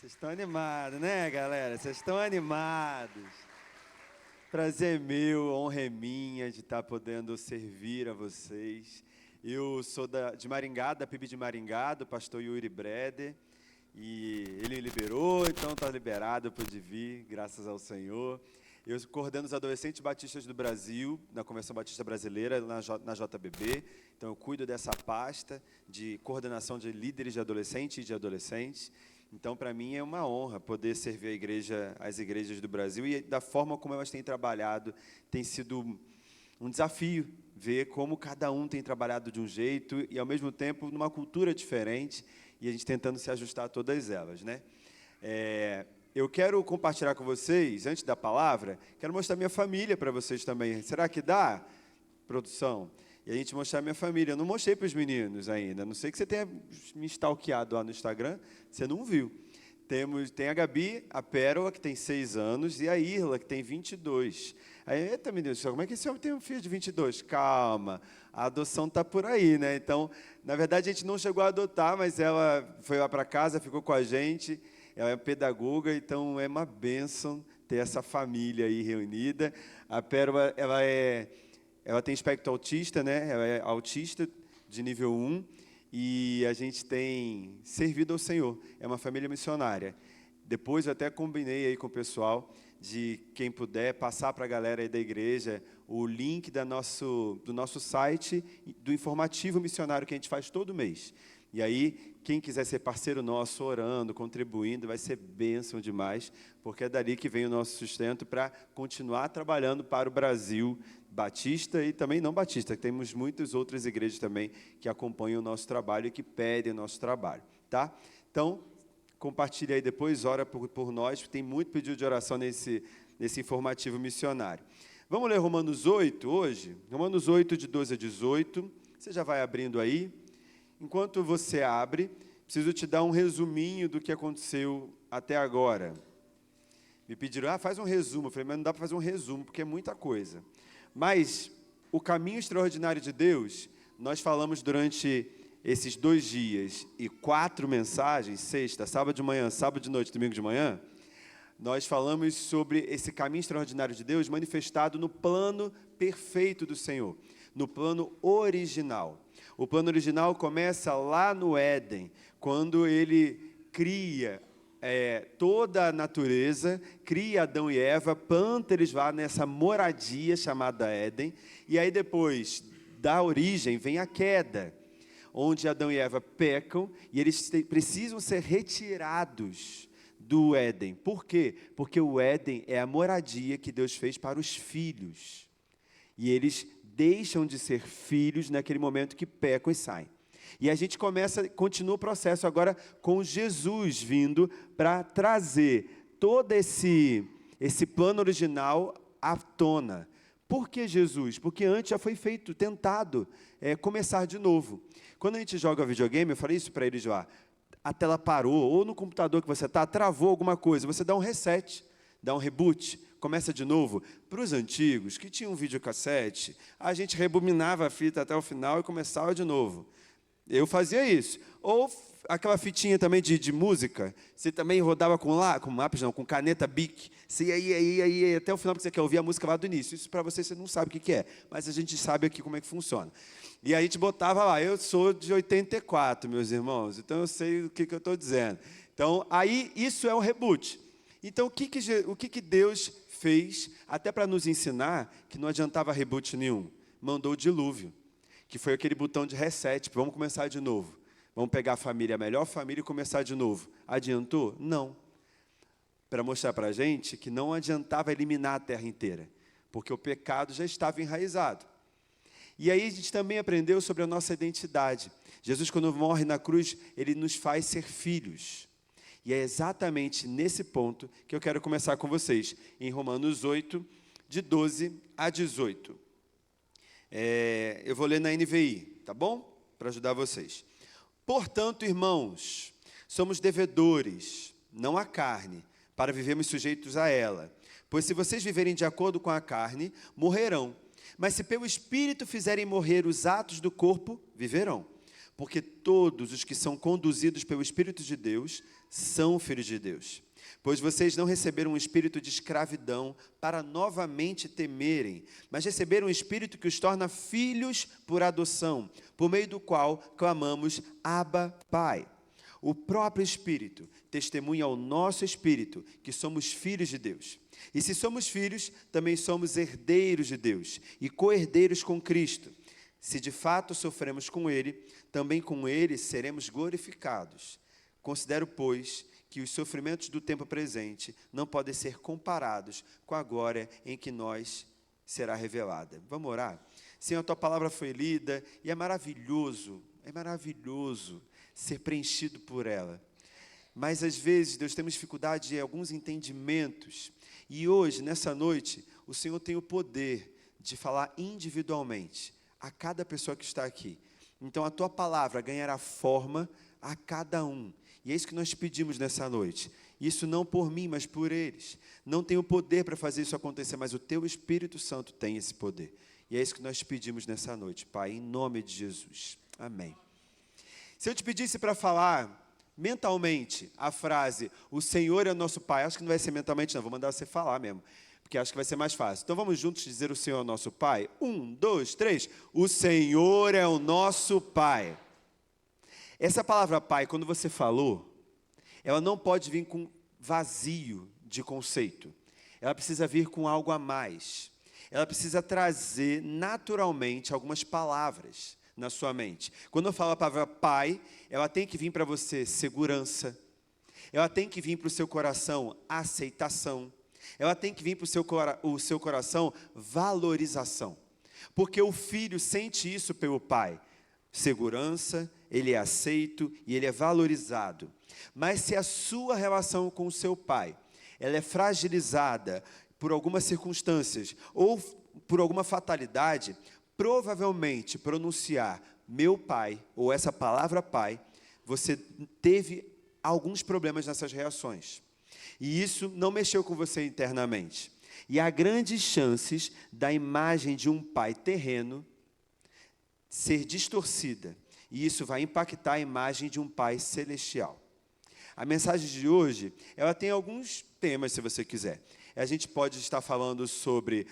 Vocês estão animados, né, galera? Vocês estão animados. Prazer meu, honra é minha de estar podendo servir a vocês. Eu sou de Maringá, da PIB de Maringá, do pastor Yuri Breder. E ele me liberou, então está liberado, eu pude vir, graças ao Senhor. Eu coordeno os adolescentes batistas do Brasil, na Convenção Batista Brasileira, na JBB. Então, eu cuido dessa pasta de coordenação de líderes de adolescentes e de adolescentes. Então, para mim, é uma honra poder servir a igreja, as igrejas do Brasil. E da forma como elas têm trabalhado, tem sido um desafio ver como cada um tem trabalhado de um jeito e, ao mesmo tempo, numa cultura diferente, e a gente tentando se ajustar a todas elas, né? Eu quero compartilhar com vocês, antes da palavra, quero mostrar minha família para vocês também. Será que dá, produção? E a gente mostrar minha família. Eu não mostrei para os meninos ainda, a não sei que você tenha me stalkeado lá no Instagram, você não viu. Tem a Gabi, a Pérola, que tem 6 anos, e a Irla, que tem 22. Aí, eita, menino, como é que esse homem tem um filho de 22? Calma, a adoção está por aí, né? Então, na verdade, a gente não chegou a adotar, mas ela foi lá para casa, ficou com a gente, ela é pedagoga, então é uma bênção ter essa família aí reunida. A Pérola, ela tem espectro autista, né? Ela é autista de nível 1, e a gente tem servido ao Senhor. É uma família missionária. Depois eu até combinei aí com o pessoal de quem puder passar para a galera aí da igreja o link do nosso site, do informativo missionário que a gente faz todo mês. E aí, quem quiser ser parceiro nosso, orando, contribuindo, vai ser bênção demais, porque é dali que vem o nosso sustento para continuar trabalhando para o Brasil batista e também não batista. Temos muitas outras igrejas também que acompanham o nosso trabalho e que pedem o nosso trabalho, tá? Então, compartilhe aí depois, ora por nós, tem muito pedido de oração nesse informativo missionário. Vamos ler Romanos 8 hoje? Romanos 8, de 12 a 18. Você já vai abrindo aí. Enquanto você abre, preciso te dar um resuminho do que aconteceu até agora. Me pediram, faz um resumo. Eu falei, mas não dá para fazer um resumo, porque é muita coisa. Mas o caminho extraordinário de Deus, nós falamos durante esses 2 dias e 4 mensagens, sexta, sábado de manhã, sábado de noite, domingo de manhã, nós falamos sobre esse caminho extraordinário de Deus manifestado no plano perfeito do Senhor, no plano original. O plano original começa lá no Éden, quando ele cria toda a natureza, cria Adão e Eva, planta eles lá nessa moradia chamada Éden, e aí depois da origem vem a queda, onde Adão e Eva pecam, e eles precisam ser retirados do Éden. Por quê? Porque o Éden é a moradia que Deus fez para os filhos, e eles deixam de ser filhos naquele momento que pecam e saem. E a gente continua o processo agora com Jesus vindo para trazer todo esse plano original à tona. Por que Jesus? Porque antes já foi tentado começar de novo. Quando a gente joga videogame, eu falei isso para eles lá, a tela parou, ou no computador que você está, travou alguma coisa, você dá um reset, dá um reboot, começa de novo. Para os antigos, que tinham um videocassete, a gente rebobinava a fita até o final e começava de novo. Eu fazia isso. Ou aquela fitinha também de música, você também rodava com caneta Bic. Você ia até o final, porque você quer ouvir a música lá do início. Isso para você não sabe o que é, mas a gente sabe aqui como é que funciona. E a gente botava lá, eu sou de 84, meus irmãos, então eu sei o que eu estou dizendo. Então, aí, isso é um reboot. Então, o que Deus fez, até para nos ensinar que não adiantava reboot nenhum? Mandou o dilúvio, que foi aquele botão de reset, vamos começar de novo. Vamos pegar a melhor família e começar de novo. Adiantou? Não. Para mostrar para a gente que não adiantava eliminar a terra inteira, porque o pecado já estava enraizado. E aí a gente também aprendeu sobre a nossa identidade. Jesus, quando morre na cruz, ele nos faz ser filhos. E é exatamente nesse ponto que eu quero começar com vocês, em Romanos 8, de 12 a 18. Eu vou ler na NVI, tá bom? Para ajudar vocês. Portanto, irmãos, somos devedores, não à carne, para vivermos sujeitos a ela. Pois se vocês viverem de acordo com a carne, morrerão. Mas se pelo Espírito fizerem morrer os atos do corpo, viverão. porque todos os que são conduzidos pelo Espírito de Deus são filhos de Deus. Pois vocês não receberam um espírito de escravidão para novamente temerem, mas receberam um espírito que os torna filhos por adoção, por meio do qual clamamos, Abba, Pai. O próprio Espírito testemunha ao nosso espírito que somos filhos de Deus. E se somos filhos, também somos herdeiros de Deus e co-herdeiros com Cristo. Se de fato sofremos com Ele, também com Ele seremos glorificados. Considero, pois, que os sofrimentos do tempo presente não podem ser comparados com a glória em que nós será revelada. Vamos orar? Senhor, a Tua palavra foi lida e é maravilhoso ser preenchido por ela. Mas às vezes, Deus, temos dificuldade em alguns entendimentos. E hoje, nessa noite, o Senhor tem o poder de falar individualmente a cada pessoa que está aqui. Então a Tua palavra ganhará forma a cada um. E é isso que nós pedimos nessa noite. Isso não por mim, mas por eles. Não tenho poder para fazer isso acontecer, mas o Teu Espírito Santo tem esse poder. E é isso que nós pedimos nessa noite, Pai, em nome de Jesus. Amém. Se eu te pedisse para falar mentalmente a frase, o Senhor é nosso Pai, acho que não vai ser mentalmente não, vou mandar você falar mesmo, porque acho que vai ser mais fácil. Então vamos juntos dizer o Senhor é nosso Pai? 1, 2, 3. O Senhor é o nosso Pai. Essa palavra Pai, quando você falou, ela não pode vir com vazio de conceito. Ela precisa vir com algo a mais. Ela precisa trazer naturalmente algumas palavras na sua mente. Quando eu falo a palavra Pai, ela tem que vir para você segurança. Ela tem que vir para o seu coração aceitação. Ela tem que vir para o seu coração valorização. Porque o filho sente isso pelo pai. Segurança, ele é aceito e ele é valorizado. Mas se a sua relação com o seu pai, ela é fragilizada por algumas circunstâncias ou por alguma fatalidade, provavelmente pronunciar meu pai ou essa palavra pai, você teve alguns problemas nessas reações. E isso não mexeu com você internamente. E há grandes chances da imagem de um pai terreno ser distorcida. E isso vai impactar a imagem de um pai celestial. A mensagem de hoje, ela tem alguns temas, se você quiser. A gente pode estar falando sobre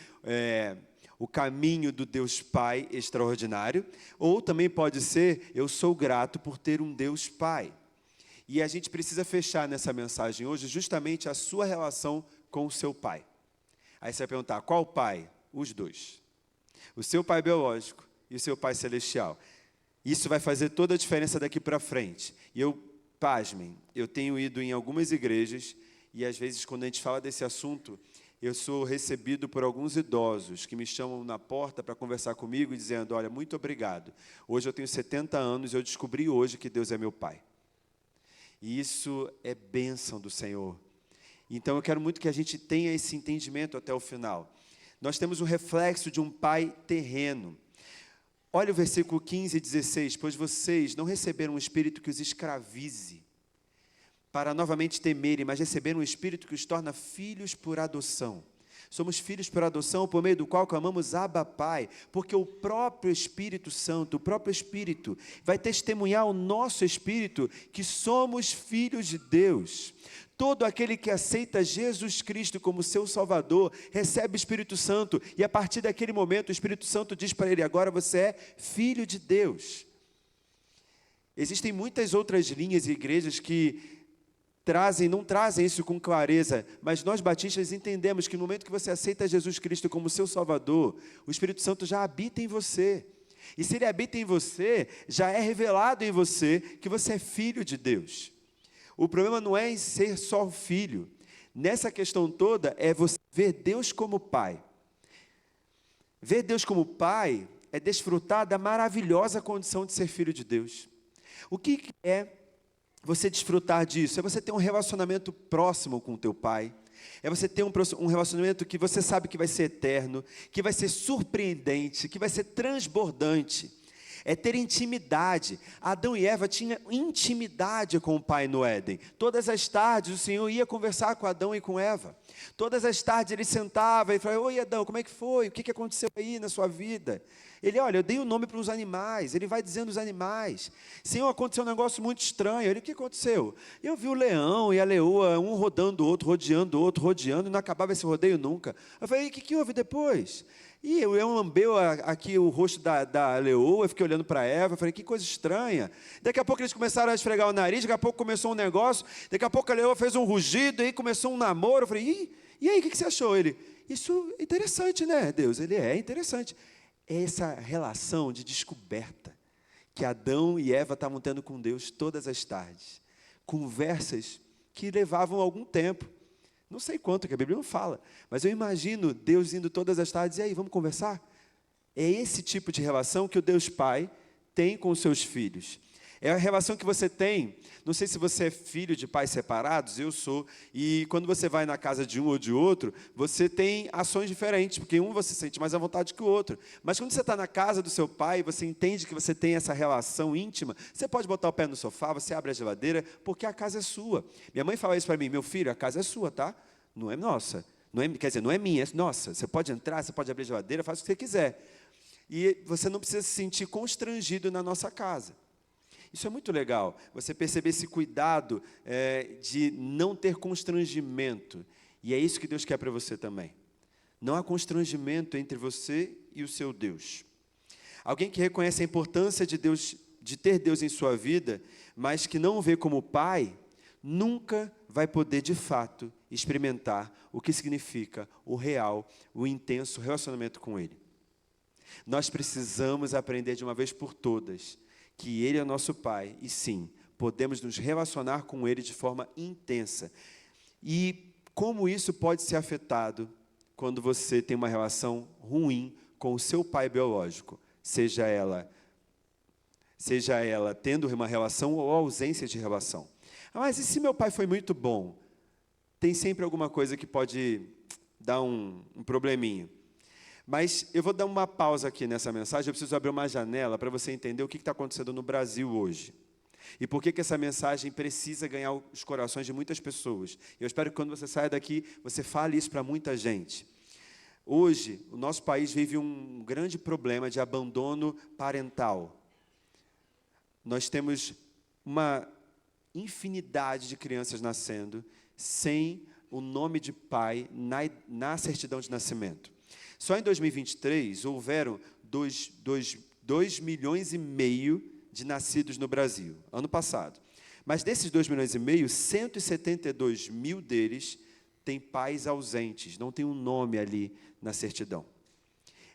o caminho do Deus Pai extraordinário, ou também pode ser, eu sou grato por ter um Deus Pai. E a gente precisa fechar nessa mensagem hoje justamente a sua relação com o seu pai. Aí você vai perguntar, qual pai? Os dois. O seu pai biológico e o seu pai celestial. Isso vai fazer toda a diferença daqui para frente. E pasmem, eu tenho ido em algumas igrejas e às vezes quando a gente fala desse assunto, eu sou recebido por alguns idosos que me chamam na porta para conversar comigo e dizendo, olha, muito obrigado. Hoje eu tenho 70 anos e eu descobri hoje que Deus é meu pai. E isso é bênção do Senhor. Então eu quero muito que a gente tenha esse entendimento até o final. Nós temos um reflexo de um pai terreno. Olha o versículo 15 e 16. Pois vocês não receberam um espírito que os escravize, para novamente temerem, mas receberam um espírito que os torna filhos por adoção. Somos filhos por adoção, por meio do qual clamamos Abba, Pai, porque o próprio Espírito Santo, o próprio Espírito, vai testemunhar ao nosso espírito que somos filhos de Deus. Todo aquele que aceita Jesus Cristo como seu Salvador, recebe o Espírito Santo, e a partir daquele momento o Espírito Santo diz para ele, agora você é filho de Deus. Existem muitas outras linhas e igrejas que não trazem isso com clareza, mas nós batistas entendemos que no momento que você aceita Jesus Cristo como seu Salvador, o Espírito Santo já habita em você. E se ele habita em você, já é revelado em você que você é filho de Deus. O problema não é em ser só filho. Nessa questão toda é você ver Deus como Pai. Ver Deus como Pai é desfrutar da maravilhosa condição de ser filho de Deus. O que é você desfrutar disso? É você ter um relacionamento próximo com o teu pai. É você ter um relacionamento que você sabe que vai ser eterno, que vai ser surpreendente, que vai ser transbordante. é ter intimidade. Adão e Eva tinham intimidade com o Pai no Éden. Todas as tardes o Senhor ia conversar com Adão e com Eva. Todas as tardes ele sentava e falava: oi Adão, como é que foi? O que aconteceu aí na sua vida? Ele: olha, eu dei o nome para os animais. Ele vai dizendo os animais. Senhor, aconteceu um negócio muito estranho. Ele: o que aconteceu? Eu vi o leão e a leoa, um rodando o outro, rodeando o outro, rodeando, e não acabava esse rodeio nunca. Eu falei: e o que houve depois? E eu lambeu aqui o rosto da leoa, eu fiquei olhando para Eva, falei: que coisa estranha. Daqui a pouco eles começaram a esfregar o nariz, daqui a pouco começou um negócio, daqui a pouco a leoa fez um rugido, e aí começou um namoro. Eu falei: e aí, o que você achou? Ele: isso é interessante, né, Deus? Ele: é interessante. É essa relação de descoberta que Adão e Eva estavam tendo com Deus todas as tardes. Conversas que levavam algum tempo. Não sei quanto, que a Bíblia não fala, mas eu imagino Deus indo todas as tardes: e aí, vamos conversar? É esse tipo de relação que o Deus Pai tem com os seus filhos. É a relação que você tem, não sei se você é filho de pais separados, eu sou, e quando você vai na casa de um ou de outro, você tem ações diferentes, porque um você sente mais à vontade que o outro. Mas quando você está na casa do seu pai, você entende que você tem essa relação íntima, você pode botar o pé no sofá, você abre a geladeira, porque a casa é sua. Minha mãe fala isso para mim: meu filho, a casa é sua, tá? Não é nossa. Não é, quer dizer, não é minha, é nossa. Você pode entrar, você pode abrir a geladeira, faz o que você quiser. E você não precisa se sentir constrangido na nossa casa. Isso é muito legal, você perceber esse cuidado de não ter constrangimento. E é isso que Deus quer para você também. Não há constrangimento entre você e o seu Deus. Alguém que reconhece a importância de Deus, de ter Deus em sua vida, mas que não o vê como Pai, nunca vai poder, de fato, experimentar o que significa o real, o intenso relacionamento com Ele. Nós precisamos aprender de uma vez por todas que Ele é nosso Pai, e sim, podemos nos relacionar com Ele de forma intensa. E como isso pode ser afetado quando você tem uma relação ruim com o seu pai biológico, seja ela tendo uma relação ou ausência de relação. Mas e se meu pai foi muito bom? Tem sempre alguma coisa que pode dar um probleminha. Mas eu vou dar uma pausa aqui nessa mensagem, eu preciso abrir uma janela para você entender o que está acontecendo no Brasil hoje. E por que essa mensagem precisa ganhar os corações de muitas pessoas. Eu espero que quando você saia daqui, você fale isso para muita gente. Hoje, o nosso país vive um grande problema de abandono parental. Nós temos uma infinidade de crianças nascendo sem o nome de pai na certidão de nascimento. Só em 2023, houveram 2,5 milhões de nascidos no Brasil, ano passado. Mas desses 2,5 milhões, 172 mil deles têm pais ausentes, não tem um nome ali na certidão.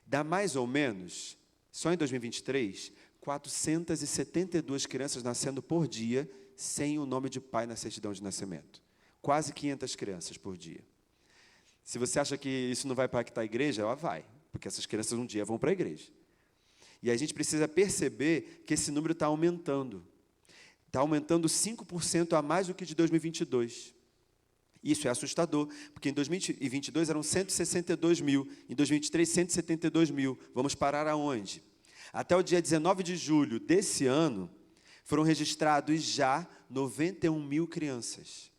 Dá mais ou menos, só em 2023, 472 crianças nascendo por dia sem o nome de pai na certidão de nascimento. Quase 500 crianças por dia. Se você acha que isso não vai impactar a igreja, ela vai, porque essas crianças um dia vão para a igreja. E a gente precisa perceber que esse número está aumentando. Está aumentando 5% a mais do que de 2022. Isso é assustador, porque em 2022 eram 162 mil, em 2023, 172 mil. Vamos parar aonde? Até o dia 19 de julho desse ano, foram registrados já 91 mil crianças.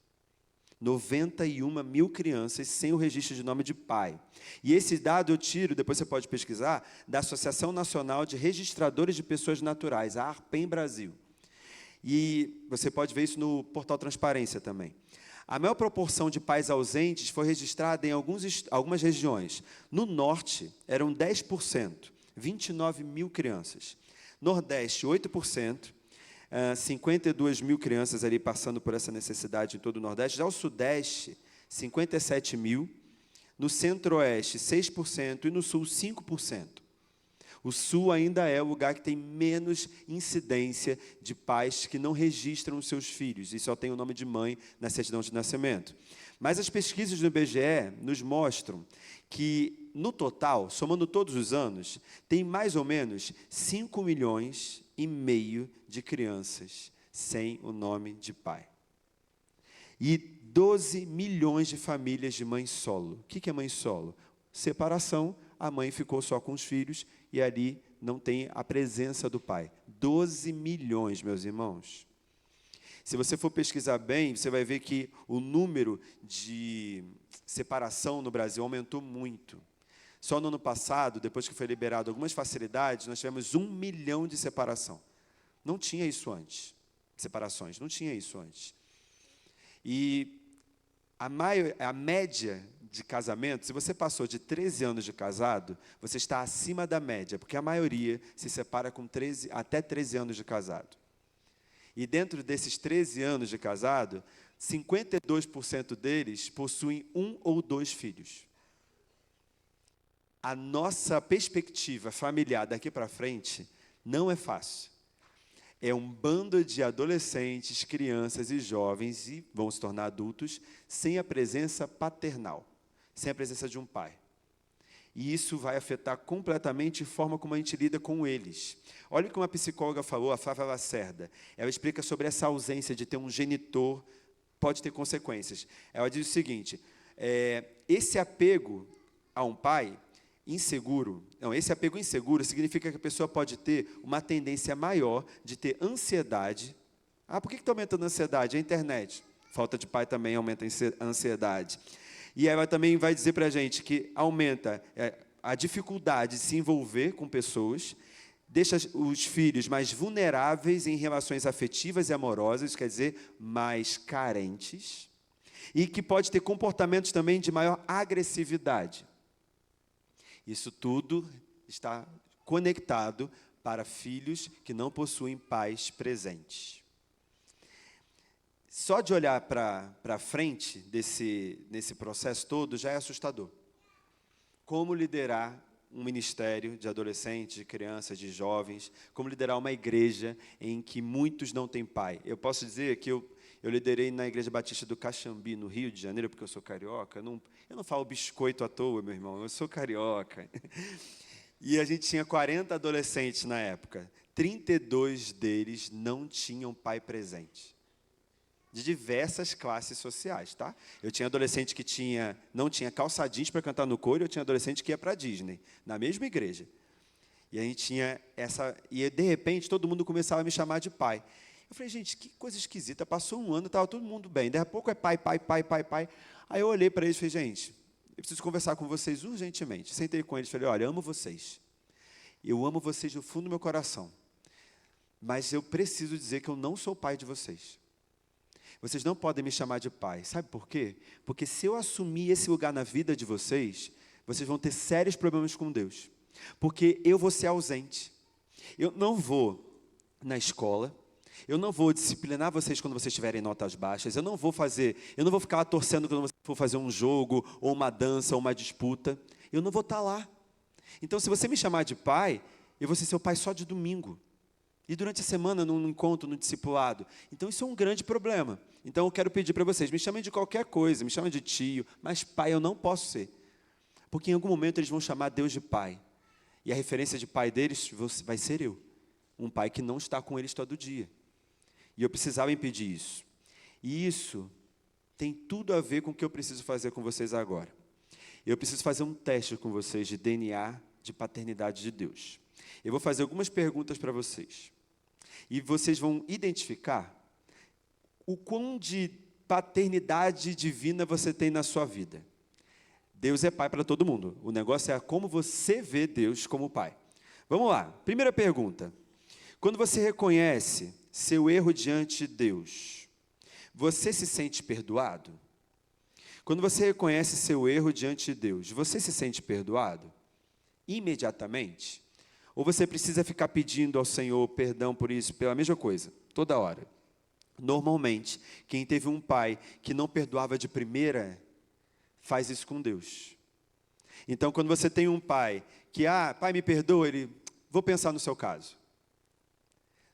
91 mil crianças sem o registro de nome de pai. E esse dado eu tiro, depois você pode pesquisar, da Associação Nacional de Registradores de Pessoas Naturais, a ARPEM Brasil. E você pode ver isso no portal Transparência também. A maior proporção de pais ausentes foi registrada em algumas regiões. No norte, eram 10%, 29 mil crianças. Nordeste, 8%. 52 mil crianças ali passando por essa necessidade em todo o Nordeste. Já o Sudeste, 57 mil. No Centro-Oeste, 6%. E no Sul, 5%. O Sul ainda é o lugar que tem menos incidência de pais que não registram os seus filhos e só tem o nome de mãe na certidão de nascimento. Mas as pesquisas do IBGE nos mostram que, no total, somando todos os anos, tem mais ou menos 5,5 milhões de crianças sem o nome de pai. E 12 milhões de famílias de mãe solo. O que é mãe solo? Separação, a mãe ficou só com os filhos e ali não tem a presença do pai. 12 milhões, meus irmãos. Se você for pesquisar bem, você vai ver que o número de separação no Brasil aumentou muito. Só no ano passado, depois que foi liberado algumas facilidades, nós tivemos 1 milhão de separação. Não tinha isso antes. Separações, não tinha isso antes. E a média de casamento, se você passou de 13 anos de casado, você está acima da média, porque a maioria se separa com até 13 anos de casado. E dentro desses 13 anos de casado, 52% deles possuem 1 ou 2 filhos. A nossa perspectiva familiar daqui para frente não é fácil. É um bando de adolescentes, crianças e jovens, e vão se tornar adultos, sem a presença paternal, sem a presença de um pai. E isso vai afetar completamente a forma como a gente lida com eles. Olha o que uma psicóloga falou, a Flávia Lacerda. Ela explica sobre essa ausência de ter um genitor, pode ter consequências. Ela diz o seguinte, esse apego a um pai esse apego inseguro significa que a pessoa pode ter uma tendência maior de ter ansiedade. Por que está aumentando a ansiedade? É a internet. Falta de pai também aumenta a ansiedade. E ela também vai dizer para a gente que aumenta a dificuldade de se envolver com pessoas, deixa os filhos mais vulneráveis em relações afetivas e amorosas, quer dizer, mais carentes, e que pode ter comportamentos também de maior agressividade. Isso tudo está conectado para filhos que não possuem pais presentes. Só de olhar para frente nesse processo todo já é assustador. Como liderar um ministério de adolescentes, de crianças, de jovens, como liderar uma igreja em que muitos não têm pai. Eu posso dizer que eu liderei na Igreja Batista do Caxambi, no Rio de Janeiro, porque eu sou carioca. Eu não falo biscoito à toa, meu irmão, eu sou carioca. E a gente tinha 40 adolescentes na época. 32 deles não tinham pai presente. De diversas classes sociais, tá? Eu tinha adolescente que não tinha calça jeans para cantar no coro, eu tinha adolescente que ia para a Disney, na mesma igreja. E a gente tinha e de repente todo mundo começava a me chamar de pai. Eu falei, gente, que coisa esquisita, passou um ano, estava todo mundo bem, daí a pouco é pai, pai, pai, pai, pai. Aí eu olhei para eles e falei, gente, eu preciso conversar com vocês urgentemente. Sentei com eles e falei, olha, amo vocês. Eu amo vocês do fundo do meu coração. Mas eu preciso dizer que eu não sou pai de vocês. Vocês não podem me chamar de pai. Sabe por quê? Porque se eu assumir esse lugar na vida de vocês, vocês vão ter sérios problemas com Deus. Porque eu vou ser ausente. Eu não vou na escola. Eu não vou disciplinar vocês quando vocês tiverem notas baixas. Eu não vou ficar lá torcendo quando você for fazer um jogo, ou uma dança, ou uma disputa. Eu não vou estar lá. Então, se você me chamar de pai, eu vou ser seu pai só de domingo. E durante a semana, num encontro, no discipulado. Então, isso é um grande problema. Então, eu quero pedir para vocês, me chamem de qualquer coisa, me chamem de tio, mas pai eu não posso ser. Porque em algum momento eles vão chamar Deus de pai. E a referência de pai deles vai ser eu. Um pai que não está com eles todo dia. E eu precisava impedir isso. E isso tem tudo a ver com o que eu preciso fazer com vocês agora. Eu preciso fazer um teste com vocês de DNA, de paternidade de Deus. Eu vou fazer algumas perguntas para vocês. E vocês vão identificar o quão de paternidade divina você tem na sua vida. Deus é pai para todo mundo. O negócio é como você vê Deus como pai. Vamos lá. Primeira pergunta. Quando você reconhece seu erro diante de Deus, você se sente perdoado? Quando você reconhece seu erro diante de Deus, você se sente perdoado? Imediatamente? Ou você precisa ficar pedindo ao Senhor perdão por isso, pela mesma coisa, toda hora? Normalmente, quem teve um pai que não perdoava de primeira, faz isso com Deus. Então, quando você tem um pai que, pai, me perdoa, vou pensar no seu caso.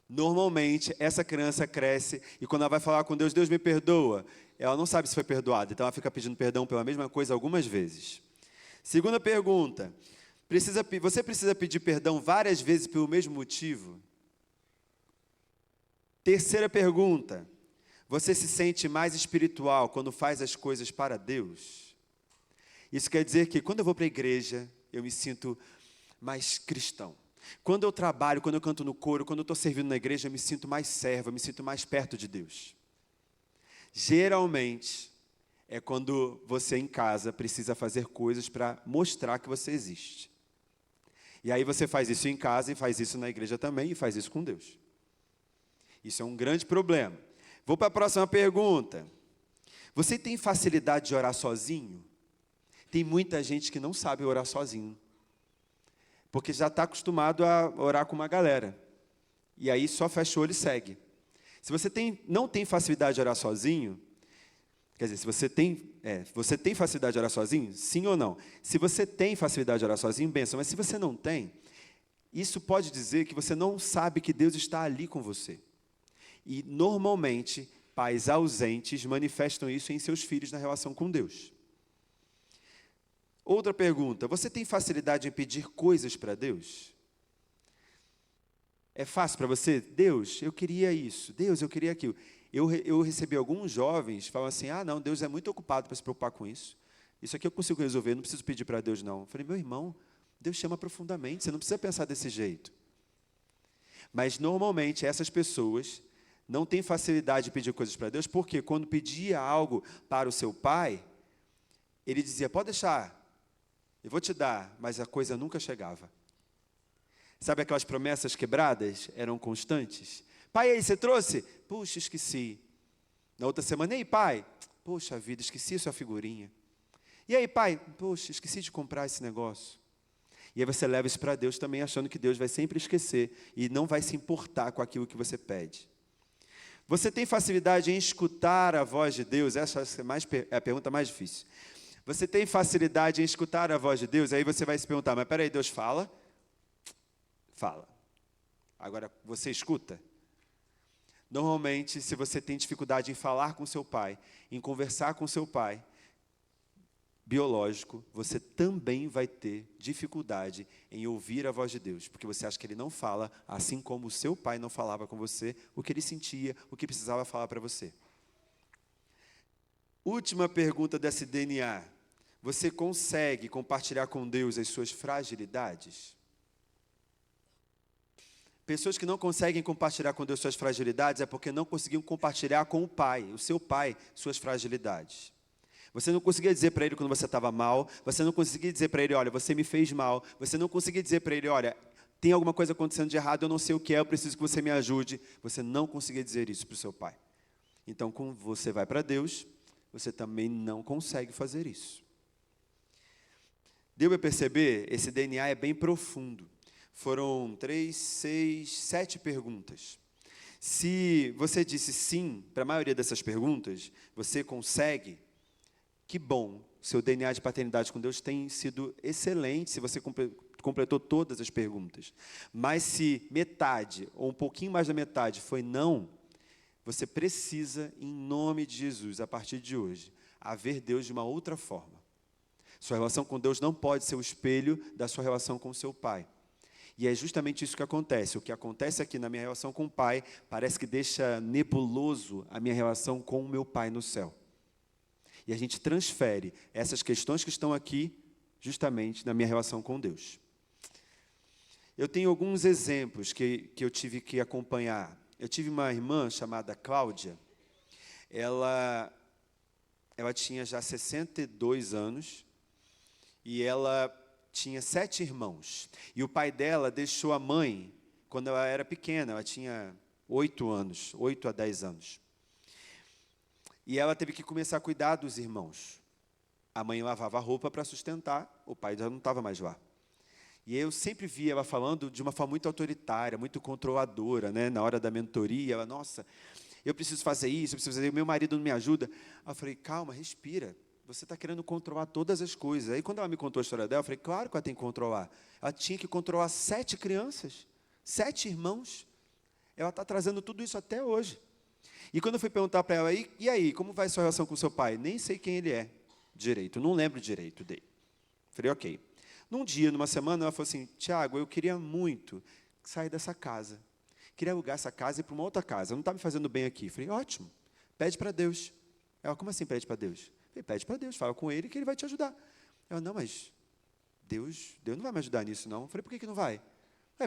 Normalmente, essa criança cresce e quando ela vai falar com Deus, Deus me perdoa, ela não sabe se foi perdoada, então ela fica pedindo perdão pela mesma coisa algumas vezes. Segunda pergunta, você precisa pedir perdão várias vezes pelo mesmo motivo? Terceira pergunta, você se sente mais espiritual quando faz as coisas para Deus? Isso quer dizer que quando eu vou para a igreja, eu me sinto mais cristão. Quando eu trabalho, quando eu canto no coro, quando eu estou servindo na igreja, eu me sinto mais servo, eu me sinto mais perto de Deus. Geralmente, é quando você em casa precisa fazer coisas para mostrar que você existe. E aí você faz isso em casa e faz isso na igreja também e faz isso com Deus. Isso é um grande problema. Vou para a próxima pergunta. Você tem facilidade de orar sozinho? Tem muita gente que não sabe orar sozinho, porque já está acostumado a orar com uma galera. E aí só fecha o olho e segue. Se você não tem facilidade de orar sozinho, quer dizer, se você tem facilidade de orar sozinho, sim ou não? Se você tem facilidade de orar sozinho, benção. Mas se você não tem, isso pode dizer que você não sabe que Deus está ali com você. E, normalmente, pais ausentes manifestam isso em seus filhos na relação com Deus. Outra pergunta, você tem facilidade em pedir coisas para Deus? É fácil para você? Deus, eu queria isso. Deus, eu queria aquilo. Eu recebi alguns jovens que falam assim, não, Deus é muito ocupado para se preocupar com isso. Isso aqui eu consigo resolver, não preciso pedir para Deus, não. Eu falei, meu irmão, Deus chama profundamente, você não precisa pensar desse jeito. Mas, normalmente, essas pessoas não têm facilidade de pedir coisas para Deus, porque quando pedia algo para o seu pai, ele dizia, pode deixar, eu vou te dar, mas a coisa nunca chegava. Sabe aquelas promessas quebradas? Eram constantes. Pai, aí, você trouxe? Puxa, esqueci. Na outra semana, ei, pai, poxa vida, esqueci a sua figurinha. E aí, pai, poxa, esqueci de comprar esse negócio. E aí você leva isso para Deus também, achando que Deus vai sempre esquecer e não vai se importar com aquilo que você pede. Você tem facilidade em escutar a voz de Deus? Essa é a pergunta mais difícil. Você tem facilidade em escutar a voz de Deus? Aí você vai se perguntar, mas peraí, Deus fala? Fala. Agora, você escuta? Normalmente, se você tem dificuldade em falar com seu pai, em conversar com seu pai biológico, você também vai ter dificuldade em ouvir a voz de Deus, porque você acha que ele não fala, assim como o seu pai não falava com você, o que ele sentia, o que precisava falar para você. Última pergunta desse DNA. Você consegue compartilhar com Deus as suas fragilidades? Pessoas que não conseguem compartilhar com Deus suas fragilidades é porque não conseguiam compartilhar com o pai, o seu pai, suas fragilidades. Você não conseguia dizer para ele quando você estava mal, você não conseguia dizer para ele, olha, você me fez mal, você não conseguia dizer para ele, olha, tem alguma coisa acontecendo de errado, eu não sei o que é, eu preciso que você me ajude. Você não conseguia dizer isso para o seu pai. Então, quando você vai para Deus, você também não consegue fazer isso. Deu para perceber? Esse DNA é bem profundo. Foram 3, 6, 7 perguntas. Se você disse sim para a maioria dessas perguntas, você consegue, que bom, seu DNA de paternidade com Deus tem sido excelente, se você completou todas as perguntas. Mas se metade, ou um pouquinho mais da metade, foi não, você precisa, em nome de Jesus, a partir de hoje, ver Deus de uma outra forma. Sua relação com Deus não pode ser o espelho da sua relação com o seu pai. E é justamente isso que acontece. O que acontece aqui na minha relação com o pai, parece que deixa nebuloso a minha relação com o meu pai no céu. E a gente transfere essas questões que estão aqui, justamente na minha relação com Deus. Eu tenho alguns exemplos que eu tive que acompanhar. Eu tive uma irmã chamada Cláudia. Ela tinha já 62 anos e ela tinha 7 irmãos. E o pai dela deixou a mãe quando ela era pequena, ela tinha 8 anos, 8 a 10 anos. E ela teve que começar a cuidar dos irmãos. A mãe lavava a roupa para sustentar, o pai já não estava mais lá. E eu sempre via ela falando de uma forma muito autoritária, muito controladora, né? Na hora da mentoria, ela, nossa, eu preciso fazer isso, eu preciso fazer, meu marido não me ajuda. Eu falei, calma, respira. Você está querendo controlar todas as coisas. Aí, quando ela me contou a história dela, eu falei, claro que ela tem que controlar. Ela tinha que controlar 7 crianças, 7 irmãos. Ela está trazendo tudo isso até hoje. E quando eu fui perguntar para ela, e aí, como vai a sua relação com o seu pai? Nem sei quem ele é direito, não lembro direito dele. Eu falei, ok. Num dia, numa semana, ela falou assim, Tiago, eu queria muito sair dessa casa. Queria alugar essa casa e ir para uma outra casa. Não está me fazendo bem aqui. Eu falei, ótimo, pede para Deus. Ela, como assim pede para Deus? Ele pede para Deus, fala com ele que ele vai te ajudar. Ela, não, mas Deus não vai me ajudar nisso, não. Eu falei, por que não vai?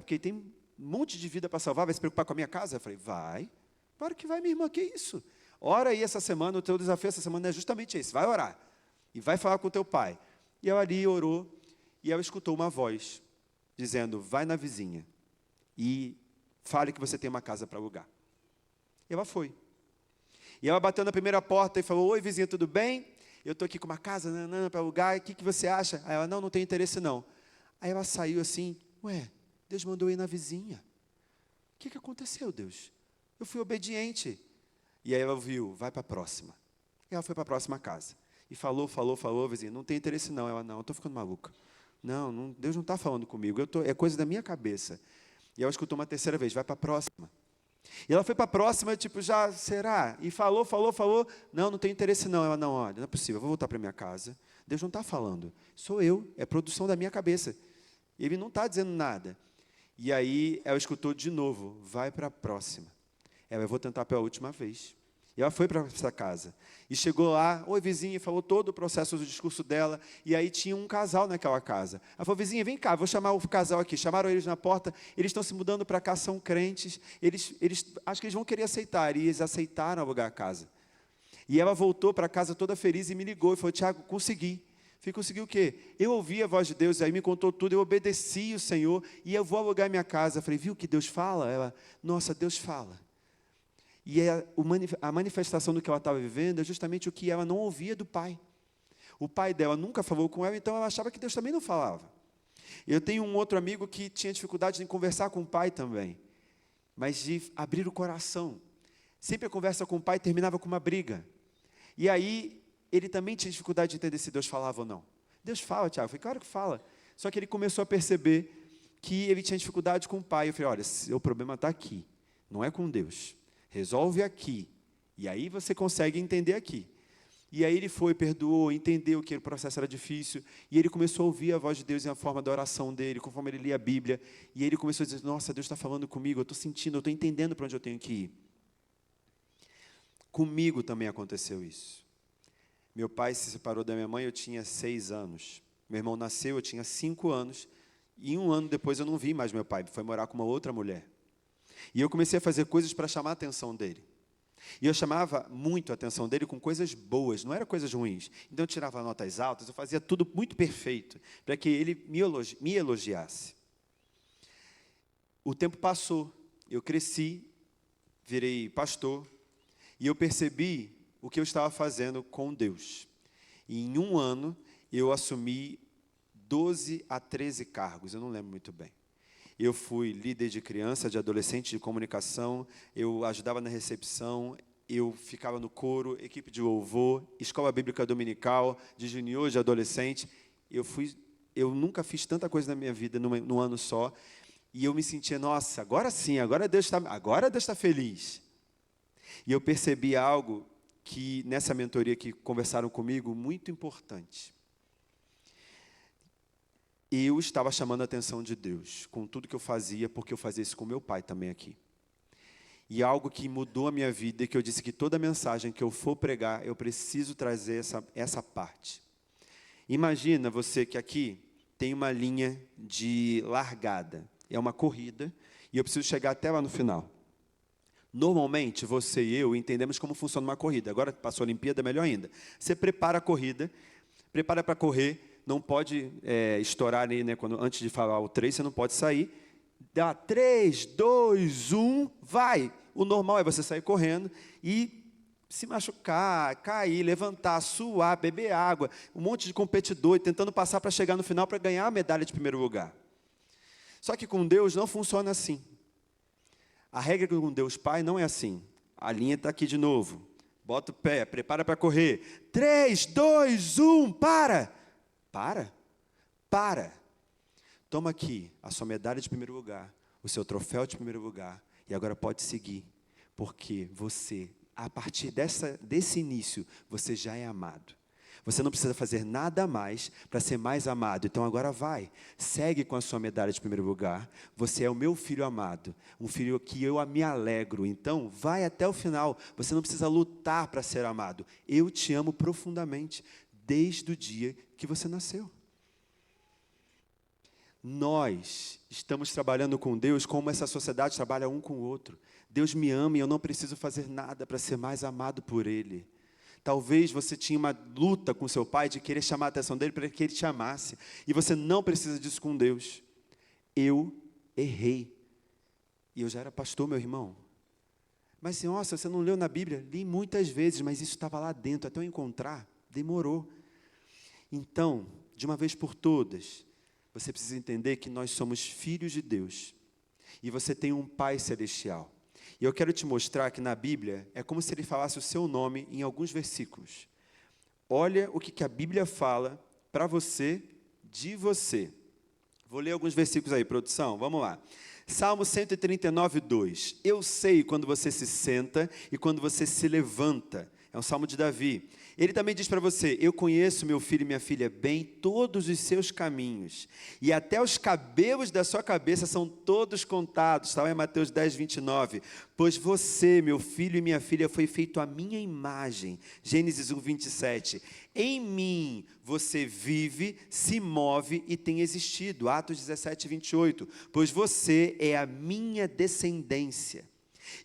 Porque tem um monte de vida para salvar, vai se preocupar com a minha casa? Eu falei, vai. Claro que vai, minha irmã, que isso? Ora aí essa semana, o teu desafio essa semana é justamente esse, vai orar. E vai falar com o teu pai. E ela ali orou, e ela escutou uma voz, dizendo, vai na vizinha, e fale que você tem uma casa para alugar. E ela foi. E ela bateu na primeira porta e falou, oi vizinha, tudo bem? Eu estou aqui com uma casa para alugar, o que você acha? Aí ela, não tem interesse não. Aí ela saiu assim, Deus mandou ir na vizinha. O que aconteceu, Deus? Eu fui obediente. E aí ela viu, vai para a próxima. E ela foi para a próxima casa. E falou, vizinha, não tem interesse não. Ela, não, eu estou ficando maluca. Não, Deus não está falando comigo, é coisa da minha cabeça. E ela escutou uma terceira vez, vai para a próxima. E ela foi para a próxima, já, será? E falou, não tem interesse não. Ela, não, olha, não é possível, eu vou voltar para minha casa. Deus não está falando, sou eu, é produção da minha cabeça. Ele não está dizendo nada. E aí ela escutou de novo, vai para a próxima. Eu vou tentar pela última vez. E ela foi para essa casa. E chegou lá, oi vizinha, falou todo o processo do discurso dela. E aí tinha um casal naquela casa. Ela falou, vizinha, vem cá, vou chamar o casal aqui. Chamaram eles na porta, eles estão se mudando para cá, são crentes. Eles acho que eles vão querer aceitar. E eles aceitaram alugar a casa. E ela voltou para casa toda feliz e me ligou. E falou, Tiago, consegui. Falei, conseguiu o quê? Eu ouvi a voz de Deus, aí me contou tudo, eu obedeci o Senhor. E eu vou alugar minha casa. Falei, viu que Deus fala? Ela, nossa, Deus fala. E a manifestação do que ela estava vivendo é justamente o que ela não ouvia do pai. O pai dela nunca falou com ela, então ela achava que Deus também não falava. Eu tenho um outro amigo que tinha dificuldade em conversar com o pai também, mas de abrir o coração. Sempre a conversa com o pai terminava com uma briga. E aí, ele também tinha dificuldade de entender se Deus falava ou não. Deus fala, Tiago. Eu falei, claro que fala. Só que ele começou a perceber que ele tinha dificuldade com o pai. Eu falei, olha, o problema está aqui, não é com Deus. Resolve aqui, e aí você consegue entender aqui. E aí ele foi, perdoou, entendeu que o processo era difícil, e ele começou a ouvir a voz de Deus em a forma da oração dele, conforme ele lia a Bíblia, e ele começou a dizer, nossa, Deus está falando comigo, eu estou sentindo, eu estou entendendo para onde eu tenho que ir. Comigo também aconteceu isso. Meu pai se separou da minha mãe, eu tinha 6 anos. Meu irmão nasceu, eu tinha 5 anos, e 1 ano depois eu não vi mais meu pai, foi morar com uma outra mulher. E eu comecei a fazer coisas para chamar a atenção dele. E eu chamava muito a atenção dele com coisas boas, não eram coisas ruins. Então eu tirava notas altas, eu fazia tudo muito perfeito, para que ele me elogiasse. O tempo passou, eu cresci, virei pastor, e eu percebi o que eu estava fazendo com Deus. E em 1 ano, eu assumi 12 a 13 cargos, eu não lembro muito bem. Eu fui líder de criança, de adolescente, de comunicação, eu ajudava na recepção, eu ficava no coro, equipe de louvor, escola bíblica dominical, de junior, de adolescente. Eu nunca fiz tanta coisa na minha vida num ano só, e eu me sentia, nossa, agora sim, agora Deus está feliz. E eu percebi algo que, nessa mentoria que conversaram comigo, muito importante. Eu estava chamando a atenção de Deus com tudo que eu fazia, porque eu fazia isso com meu pai também aqui. E algo que mudou a minha vida, que eu disse que toda mensagem que eu for pregar, eu preciso trazer essa parte. Imagina você que aqui tem uma linha de largada, é uma corrida, e eu preciso chegar até lá no final. Normalmente, você e eu entendemos como funciona uma corrida. Agora passou a Olimpíada, melhor ainda. Você prepara a corrida, prepara para correr, não pode estourar ali, né, antes de falar o 3, você não pode sair. Dá 3, 2, 1, vai! O normal é você sair correndo e se machucar, cair, levantar, suar, beber água, um monte de competidor tentando passar para chegar no final para ganhar a medalha de primeiro lugar. Só que com Deus não funciona assim. A regra com Deus Pai não é assim. A linha está aqui de novo. Bota o pé, prepara para correr. 3, 2, 1, para! Para. Toma aqui a sua medalha de primeiro lugar, o seu troféu de primeiro lugar, e agora pode seguir, porque você, a partir desse início, você já é amado. Você não precisa fazer nada mais para ser mais amado. Então agora vai, segue com a sua medalha de primeiro lugar. Você é o meu filho amado, um filho que eu me alegro. Então vai até o final. Você não precisa lutar para ser amado. Eu te amo profundamente, desde o dia que você nasceu. Nós estamos trabalhando com Deus como essa sociedade trabalha um com o outro. Deus me ama e eu não preciso fazer nada para ser mais amado por Ele. Talvez você tinha uma luta com seu pai de querer chamar a atenção dele para que ele te amasse. E você não precisa disso com Deus. Eu errei. E eu já era pastor, meu irmão. Mas, nossa, você não leu na Bíblia? Li muitas vezes, mas isso estava lá dentro. Até eu encontrar, demorou. Então, de uma vez por todas, você precisa entender que nós somos filhos de Deus. E você tem um Pai celestial. E eu quero te mostrar que na Bíblia é como se ele falasse o seu nome em alguns versículos. Olha o que a Bíblia fala para você, de você. Vou ler alguns versículos aí, produção, vamos lá. Salmo 139, 2. Eu sei quando você se senta e quando você se levanta. É um salmo de Davi. Ele também diz para você, eu conheço meu filho e minha filha bem, todos os seus caminhos, e até os cabelos da sua cabeça são todos contados, está lá em Mateus 10, 29, pois você, meu filho e minha filha, foi feito à minha imagem, Gênesis 1, 27, em mim você vive, se move e tem existido, Atos 17, 28, pois você é a minha descendência.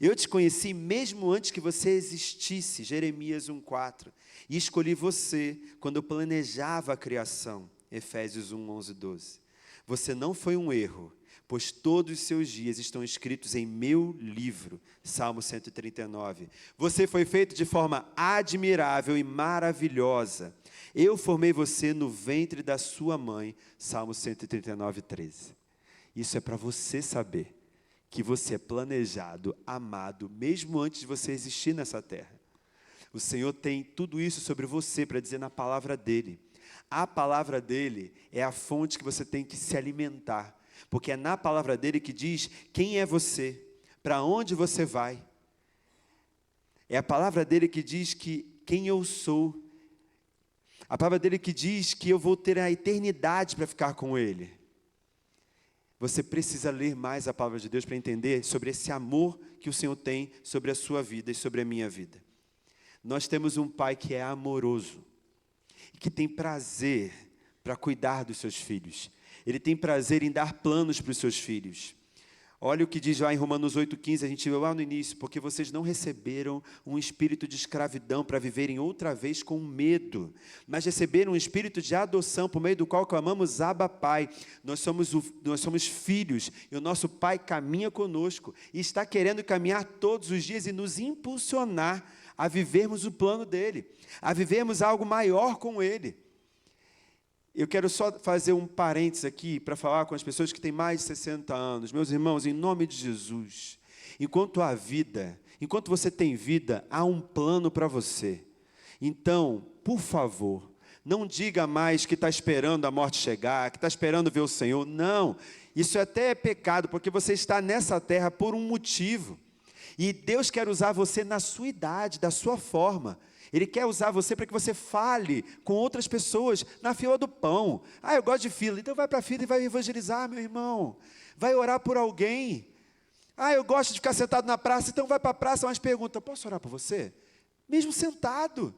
Eu te conheci mesmo antes que você existisse, Jeremias 1,4, e escolhi você quando eu planejava a criação, Efésios 1, 11, 12. Você não foi um erro, pois todos os seus dias estão escritos em meu livro, Salmo 139. Você foi feito de forma admirável e maravilhosa. Eu formei você no ventre da sua mãe, Salmo 139, 13. Isso é para você saber que você é planejado, amado, mesmo antes de você existir nessa terra. O Senhor tem tudo isso sobre você para dizer na palavra dEle. A palavra dEle é a fonte que você tem que se alimentar, porque é na palavra dEle que diz quem é você, para onde você vai. É a palavra dEle que diz que quem eu sou. A palavra dEle que diz que eu vou ter a eternidade para ficar com Ele. Você precisa ler mais a palavra de Deus para entender sobre esse amor que o Senhor tem sobre a sua vida e sobre a minha vida. Nós temos um Pai que é amoroso, que tem prazer para cuidar dos seus filhos. Ele tem prazer em dar planos para os seus filhos. Olha o que diz lá em Romanos 8,15, a gente viu lá no início, porque vocês não receberam um espírito de escravidão para viverem outra vez com medo, mas receberam um espírito de adoção, por meio do qual clamamos Abba Pai. Nós somos filhos, e o nosso Pai caminha conosco, e está querendo caminhar todos os dias e nos impulsionar a vivermos o plano dEle, a vivermos algo maior com Ele. Eu quero só fazer um parênteses aqui para falar com as pessoas que têm mais de 60 anos. Meus irmãos, em nome de Jesus, enquanto há vida, enquanto você tem vida, há um plano para você. Então, por favor, não diga mais que está esperando a morte chegar, que está esperando ver o Senhor. Não, isso até é pecado, porque você está nessa terra por um motivo. E Deus quer usar você na sua idade, da sua forma. Ele quer usar você para que você fale com outras pessoas na fila do pão. Ah, eu gosto de fila. Então vai para a fila e vai evangelizar, meu irmão. Vai orar por alguém. Ah, eu gosto de ficar sentado na praça. Então vai para a praça, mas pergunta, posso orar por você? Mesmo sentado.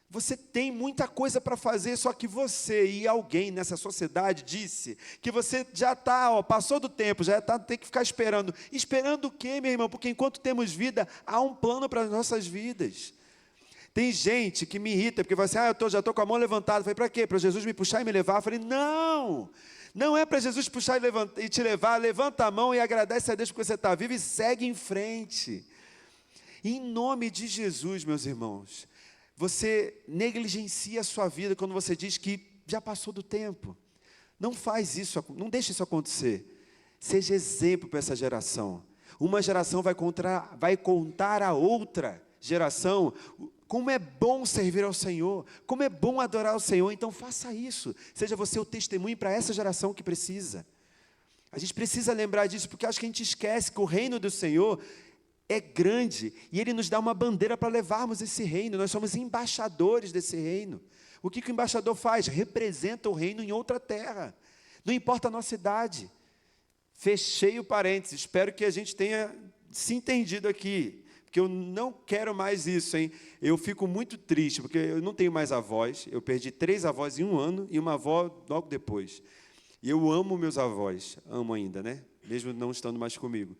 Você tem muita coisa para fazer, só que você e alguém nessa sociedade disse que você já está, passou do tempo, já tem que ficar esperando. Esperando o quê, meu irmão? Porque enquanto temos vida, há um plano para as nossas vidas. Tem gente que me irrita, porque fala assim, eu já estou com a mão levantada. Eu falei, para quê? Para Jesus me puxar e me levar? Eu falei, não é para Jesus puxar e te levar. Levanta a mão e agradece a Deus porque você está vivo e segue em frente. Em nome de Jesus, meus irmãos, você negligencia a sua vida quando você diz que já passou do tempo. Não faz isso, não deixe isso acontecer. Seja exemplo para essa geração. Uma geração vai contar a outra geração como é bom servir ao Senhor, como é bom adorar o Senhor. Então faça isso, seja você o testemunho para essa geração que precisa. A gente precisa lembrar disso, porque acho que a gente esquece que o reino do Senhor é grande, e Ele nos dá uma bandeira para levarmos esse reino. Nós somos embaixadores desse reino. O que o embaixador faz? Representa o reino em outra terra, não importa a nossa idade. Fechei o parênteses, espero que a gente tenha se entendido aqui, porque eu não quero mais isso, hein? Eu fico muito triste, porque eu não tenho mais avós, eu perdi 3 avós em um ano, e uma avó logo depois. E eu amo meus avós, amo ainda, né? Mesmo não estando mais comigo.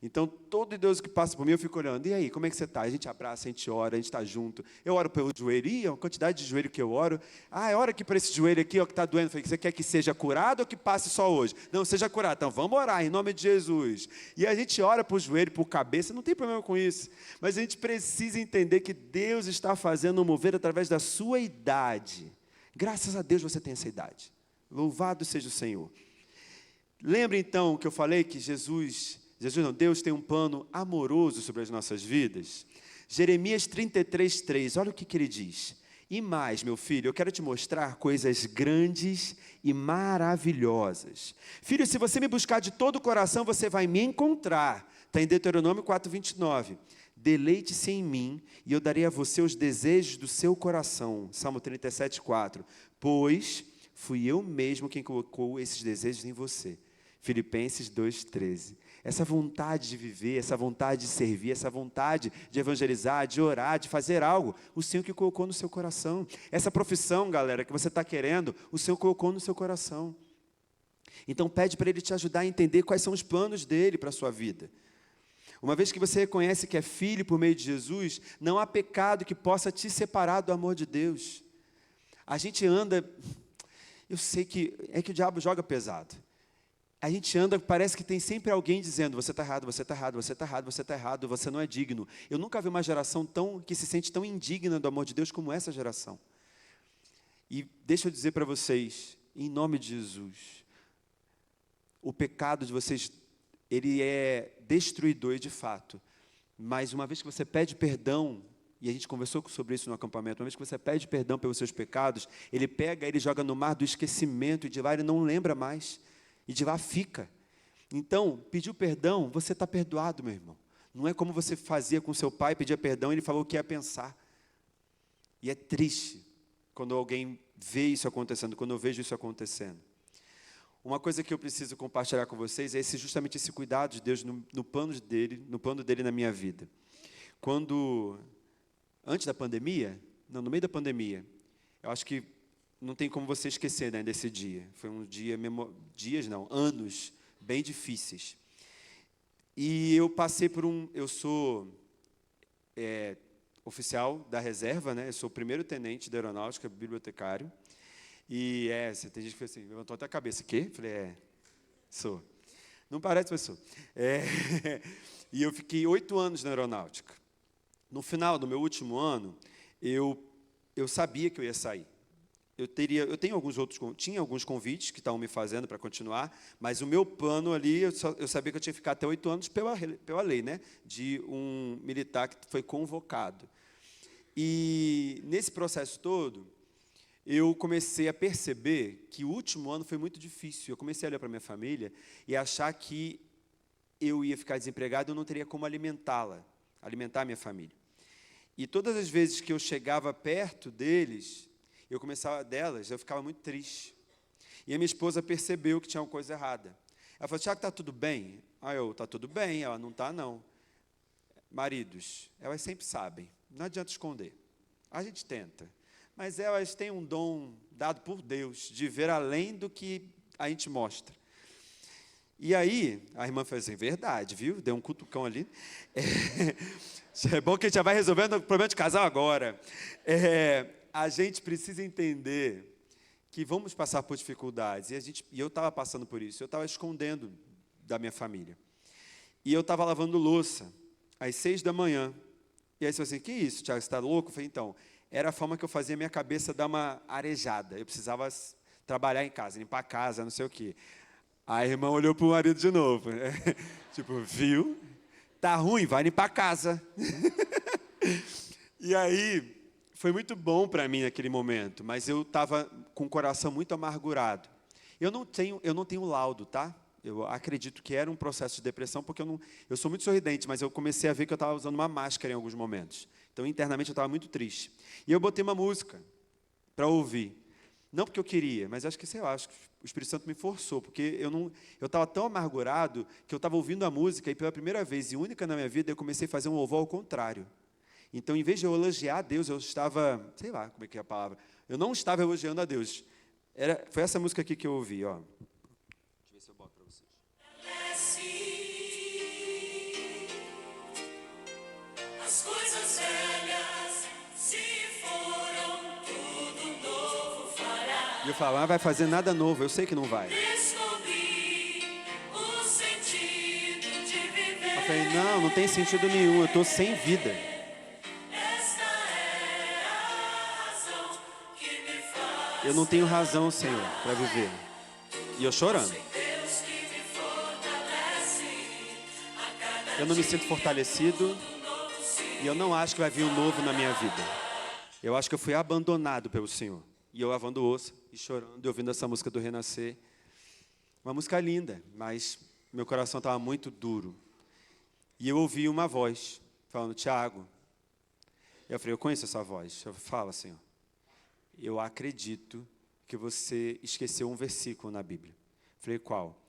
Então, todo idoso que passa por mim, eu fico olhando. E aí, como é que você está? A gente abraça, a gente ora, a gente está junto. Eu oro pelo joelho. E a quantidade de joelho que eu oro. Ora aqui para esse joelho aqui, ó, que está doendo. Eu falei, você quer que seja curado ou que passe só hoje? Não, seja curado. Então, vamos orar em nome de Jesus. E a gente ora por joelho, por cabeça, não tem problema com isso. Mas a gente precisa entender que Deus está fazendo um mover através da sua idade. Graças a Deus você tem essa idade. Louvado seja o Senhor. Lembra então que eu falei que Deus tem um plano amoroso sobre as nossas vidas? Jeremias 33:3, olha o que ele diz. E mais, meu filho, eu quero te mostrar coisas grandes e maravilhosas. Filho, se você me buscar de todo o coração, você vai me encontrar. Está em Deuteronômio 4:29. Deleite-se em mim, e eu darei a você os desejos do seu coração. Salmo 37:4. Pois fui eu mesmo quem colocou esses desejos em você. Filipenses 2:13. Essa vontade de viver, essa vontade de servir, essa vontade de evangelizar, de orar, de fazer algo, o Senhor que colocou no seu coração. Essa profissão, galera, que você está querendo, o Senhor colocou no seu coração. Então pede para Ele te ajudar a entender quais são os planos dEle para a sua vida. Uma vez que você reconhece que é filho por meio de Jesus, não há pecado que possa te separar do amor de Deus. A gente anda, eu sei que o diabo joga pesado. A gente anda, parece que tem sempre alguém dizendo, você está errado, você está errado, você está errado, você está errado, você não é digno. Eu nunca vi uma geração que se sente tão indigna do amor de Deus como essa geração. E deixa eu dizer para vocês, em nome de Jesus, o pecado de vocês, ele é destruidor de fato. Mas uma vez que você pede perdão, e a gente conversou sobre isso no acampamento, uma vez que você pede perdão pelos seus pecados, ele pega, ele joga no mar do esquecimento, e de lá ele não lembra mais. E de lá fica. Então, pediu perdão, você está perdoado, meu irmão. Não é como você fazia com seu pai, pedia perdão, ele falou o que ia pensar. E é triste quando alguém vê isso acontecendo, quando eu vejo isso acontecendo. Uma coisa que eu preciso compartilhar com vocês é justamente esse cuidado de Deus no plano dele na minha vida. Antes da pandemia, no meio da pandemia, eu acho que não tem como você esquecer, né, desse dia. Foi um dia, anos bem difíceis. E eu passei eu sou oficial da reserva, né? Eu sou o primeiro tenente da aeronáutica, bibliotecário. E tem gente que fez assim, levantou até a cabeça. Quê? Falei, sou. Não parece, mas sou. E eu fiquei 8 anos na aeronáutica. No final do meu último ano, eu sabia que eu ia sair. Tinha alguns convites que estavam me fazendo para continuar, mas o meu plano ali, eu sabia que eu tinha que ficar até 8 anos pela lei, né, de um militar que foi convocado. E nesse processo todo, eu comecei a perceber que o último ano foi muito difícil. Eu comecei a olhar para a minha família e achar que eu ia ficar desempregado e eu não teria como alimentar a minha família. E todas as vezes que eu chegava perto deles, eu ficava muito triste. E a minha esposa percebeu que tinha alguma coisa errada. Ela falou, Tiago, está tudo bem? Está tudo bem. Ela, não está, não. Maridos, elas sempre sabem. Não adianta esconder. A gente tenta. Mas elas têm um dom dado por Deus de ver além do que a gente mostra. E aí, a irmã fez assim, verdade, viu? Deu um cutucão ali. É bom que a gente já vai resolvendo o problema de casal agora. A gente precisa entender que vamos passar por dificuldades. E eu estava passando por isso. Eu estava escondendo da minha família. E eu estava lavando louça, às 6 da manhã. E aí você falou assim, que isso, Tiago, você está louco? Eu falei, então, era a forma que eu fazia a minha cabeça dar uma arejada. Eu precisava trabalhar em casa, limpar a casa, não sei o quê. A irmã olhou para o marido de novo. Tipo, viu? Tá ruim, vai limpar a casa. E aí, foi muito bom para mim naquele momento, mas eu estava com o coração muito amargurado. Eu não tenho laudo, tá? Eu acredito que era um processo de depressão, porque eu sou muito sorridente, mas eu comecei a ver que eu estava usando uma máscara em alguns momentos. Então, internamente, eu estava muito triste. E eu botei uma música para ouvir. Não porque eu queria, mas acho que o Espírito Santo me forçou, porque eu estava tão amargurado que eu estava ouvindo a música e pela primeira vez e única na minha vida eu comecei a fazer um louvor ao contrário. Então, em vez de eu elogiar a Deus, eu estava, sei lá como é que é a palavra, eu não estava elogiando a Deus. Foi essa música aqui que eu ouvi, ó. As coisas velhas se foram, tudo novo fará. E eu falo, vai fazer nada novo, eu sei que não vai. Descobri o sentido de viver. Eu falei, não tem sentido nenhum, eu estou sem vida. Esta é a razão que me faz. Eu não tenho razão, Senhor, para viver. E eu chorando. Deus que me fortalece. A cada Eu não me sinto fortalecido e eu não acho que vai vir um novo na minha vida. Eu acho que eu fui abandonado pelo Senhor. E eu lavando osso e chorando e ouvindo essa música do Renascer. Uma música linda, mas meu coração estava muito duro. E eu ouvi uma voz falando, Tiago. Eu falei, eu conheço essa voz. Eu falo, Senhor, eu acredito que você esqueceu um versículo na Bíblia. Eu falei, qual?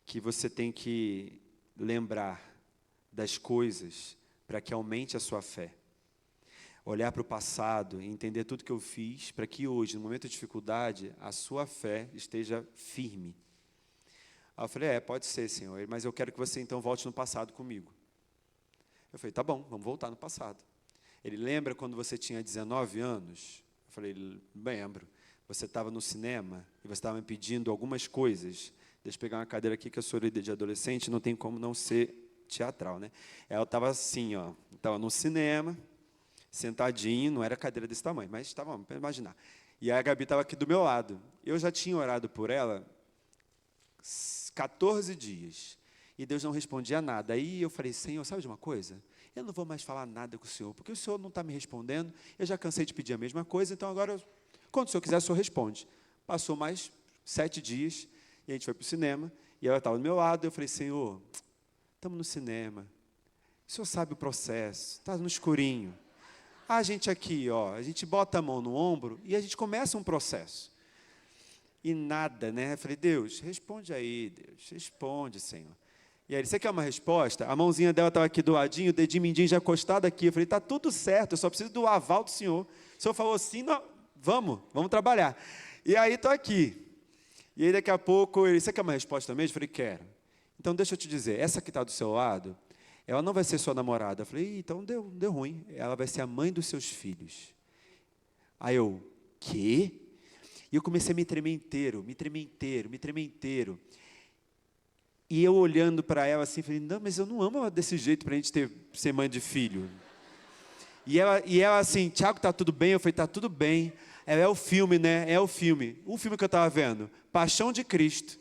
Que você tem que lembrar das coisas para que aumente a sua fé. Olhar para o passado e entender tudo que eu fiz para que hoje, no momento de dificuldade, a sua fé esteja firme. Aí eu falei, pode ser, Senhor, mas eu quero que você então volte no passado comigo. Eu falei, tá bom, vamos voltar no passado. Ele, lembra quando você tinha 19 anos? Eu falei, lembro. Você estava no cinema e você estava me pedindo algumas coisas. Deixa eu pegar uma cadeira aqui, que eu sou líder de adolescente, não tem como não ser teatral, né? Ela estava assim, estava no cinema, sentadinho, não era cadeira desse tamanho, mas estava, para imaginar. E a Gabi estava aqui do meu lado. Eu já tinha orado por ela 14 dias. E Deus não respondia nada. Aí eu falei, Senhor, sabe de uma coisa? Eu não vou mais falar nada com o Senhor, porque o Senhor não está me respondendo. Eu já cansei de pedir a mesma coisa, então agora, quando o Senhor quiser, o Senhor responde. Passou mais 7 dias, e a gente foi para o cinema, e ela estava do meu lado, eu falei, Senhor, estamos no cinema. O Senhor sabe o processo, está no escurinho. A gente aqui, a gente bota a mão no ombro e a gente começa um processo. E nada, né? Eu falei, Deus, responde aí, Deus, responde, Senhor. E aí, você quer uma resposta? A mãozinha dela estava aqui do ladinho, o dedinho mindinho já encostado aqui. Eu falei, está tudo certo, eu só preciso do aval do Senhor. O Senhor falou assim, não, vamos trabalhar. E aí, estou aqui. E aí, daqui a pouco, ele, você quer uma resposta mesmo? Eu falei, quero. Então, deixa eu te dizer, essa que está do seu lado, ela não vai ser sua namorada. Eu falei, então deu ruim. Ela vai ser a mãe dos seus filhos. Aí eu, quê? E eu comecei a me tremer inteiro. E eu olhando para ela assim, falei, não, mas eu não amo ela desse jeito para a gente ser mãe de filho. E ela assim, Tiago, está tudo bem? Eu falei, está tudo bem. Ela, é o filme, né? É o filme. O filme que eu estava vendo, Paixão de Cristo.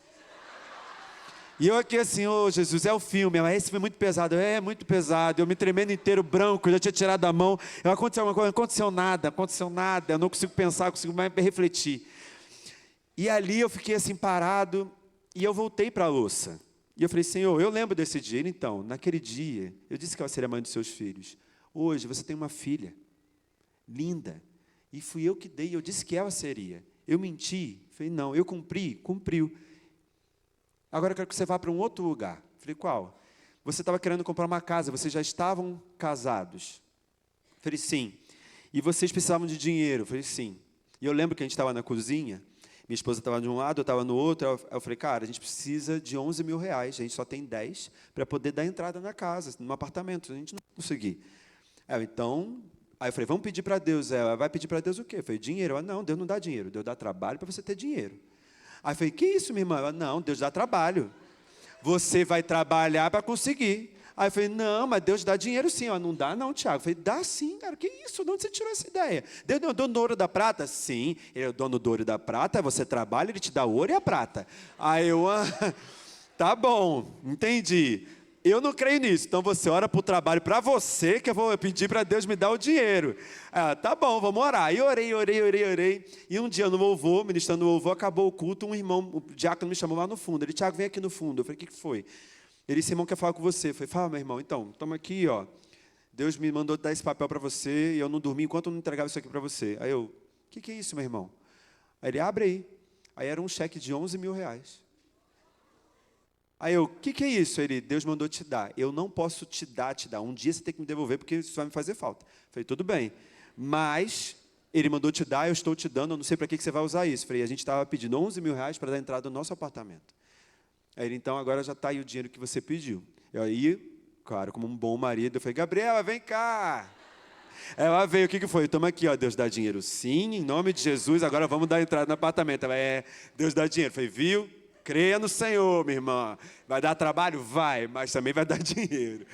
E eu aqui assim, Jesus, é o filme. Ela, esse foi muito pesado. É muito pesado. Eu me tremendo inteiro, branco, eu já tinha tirado a mão. Aconteceu alguma coisa? Não aconteceu nada. Eu não consigo pensar, consigo mais refletir. E ali eu fiquei assim parado e eu voltei para a louça. E eu falei, Senhor, eu lembro desse dia. Então, naquele dia, eu disse que ela seria a mãe dos seus filhos. Hoje você tem uma filha linda. E fui eu que dei, eu disse que ela seria. Eu menti? Falei, não, eu cumpriu. Agora eu quero que você vá para um outro lugar. Falei, qual? Você estava querendo comprar uma casa, vocês já estavam casados. Falei, sim. E vocês precisavam de dinheiro? Falei, sim. E eu lembro que a gente estava na cozinha, minha esposa estava de um lado, eu estava no outro, eu falei, cara, a gente precisa de 11 mil reais, a gente só tem 10 para poder dar entrada na casa, no apartamento, a gente não vai conseguir. Então, aí eu falei, vamos pedir para Deus. Ela, vai pedir para Deus o quê? Eu falei, dinheiro. Ela, não, Deus não dá dinheiro, Deus dá trabalho para você ter dinheiro. Aí eu falei, que isso, minha irmã? Ela, não, Deus dá trabalho. Você vai trabalhar para conseguir. Aí eu falei, não, mas Deus dá dinheiro sim. Ela, não dá não, Tiago. Eu falei, dá sim, cara, que isso? De onde você tirou essa ideia? Deus é o dono do ouro e da prata? Sim, ele é o dono do ouro e da prata, você trabalha, ele te dá o ouro e a prata. Aí eu, tá bom, entendi. Eu não creio nisso, então você ora para o trabalho para você, que eu vou pedir para Deus me dar o dinheiro. Tá bom, vamos orar. E orei. E um dia no louvor, ministrando no louvor, acabou o culto, um irmão, o diácono me chamou lá no fundo. Ele, Tiago, vem aqui no fundo. Eu falei, o que foi? Ele disse, irmão, quer falar com você. Eu falei, fala, meu irmão, então, toma aqui, Deus me mandou dar esse papel para você, e eu não dormi enquanto eu não entregava isso aqui para você. Aí eu, o que é isso, meu irmão? Aí ele, abre aí. Aí era um cheque de 11 mil reais. Aí eu, o que é isso? Ele, Deus mandou te dar. Eu não posso te dar. Um dia você tem que me devolver, porque isso vai me fazer falta. Eu falei, tudo bem. Mas ele mandou te dar, eu estou te dando, eu não sei para que você vai usar isso. Eu falei, a gente estava pedindo 11 mil reais para dar entrada no nosso apartamento. Aí ele, então, agora já está aí o dinheiro que você pediu. Aí Claro, como um bom marido, eu falei, Gabriela, vem cá. Ela veio, o que foi? Toma aqui, ó, Deus dá dinheiro. Sim, em nome de Jesus, agora vamos dar entrada no apartamento. Ela, Deus dá dinheiro. Eu falei, viu? Creia no Senhor, minha irmã. Vai dar trabalho? Vai, mas também vai dar dinheiro.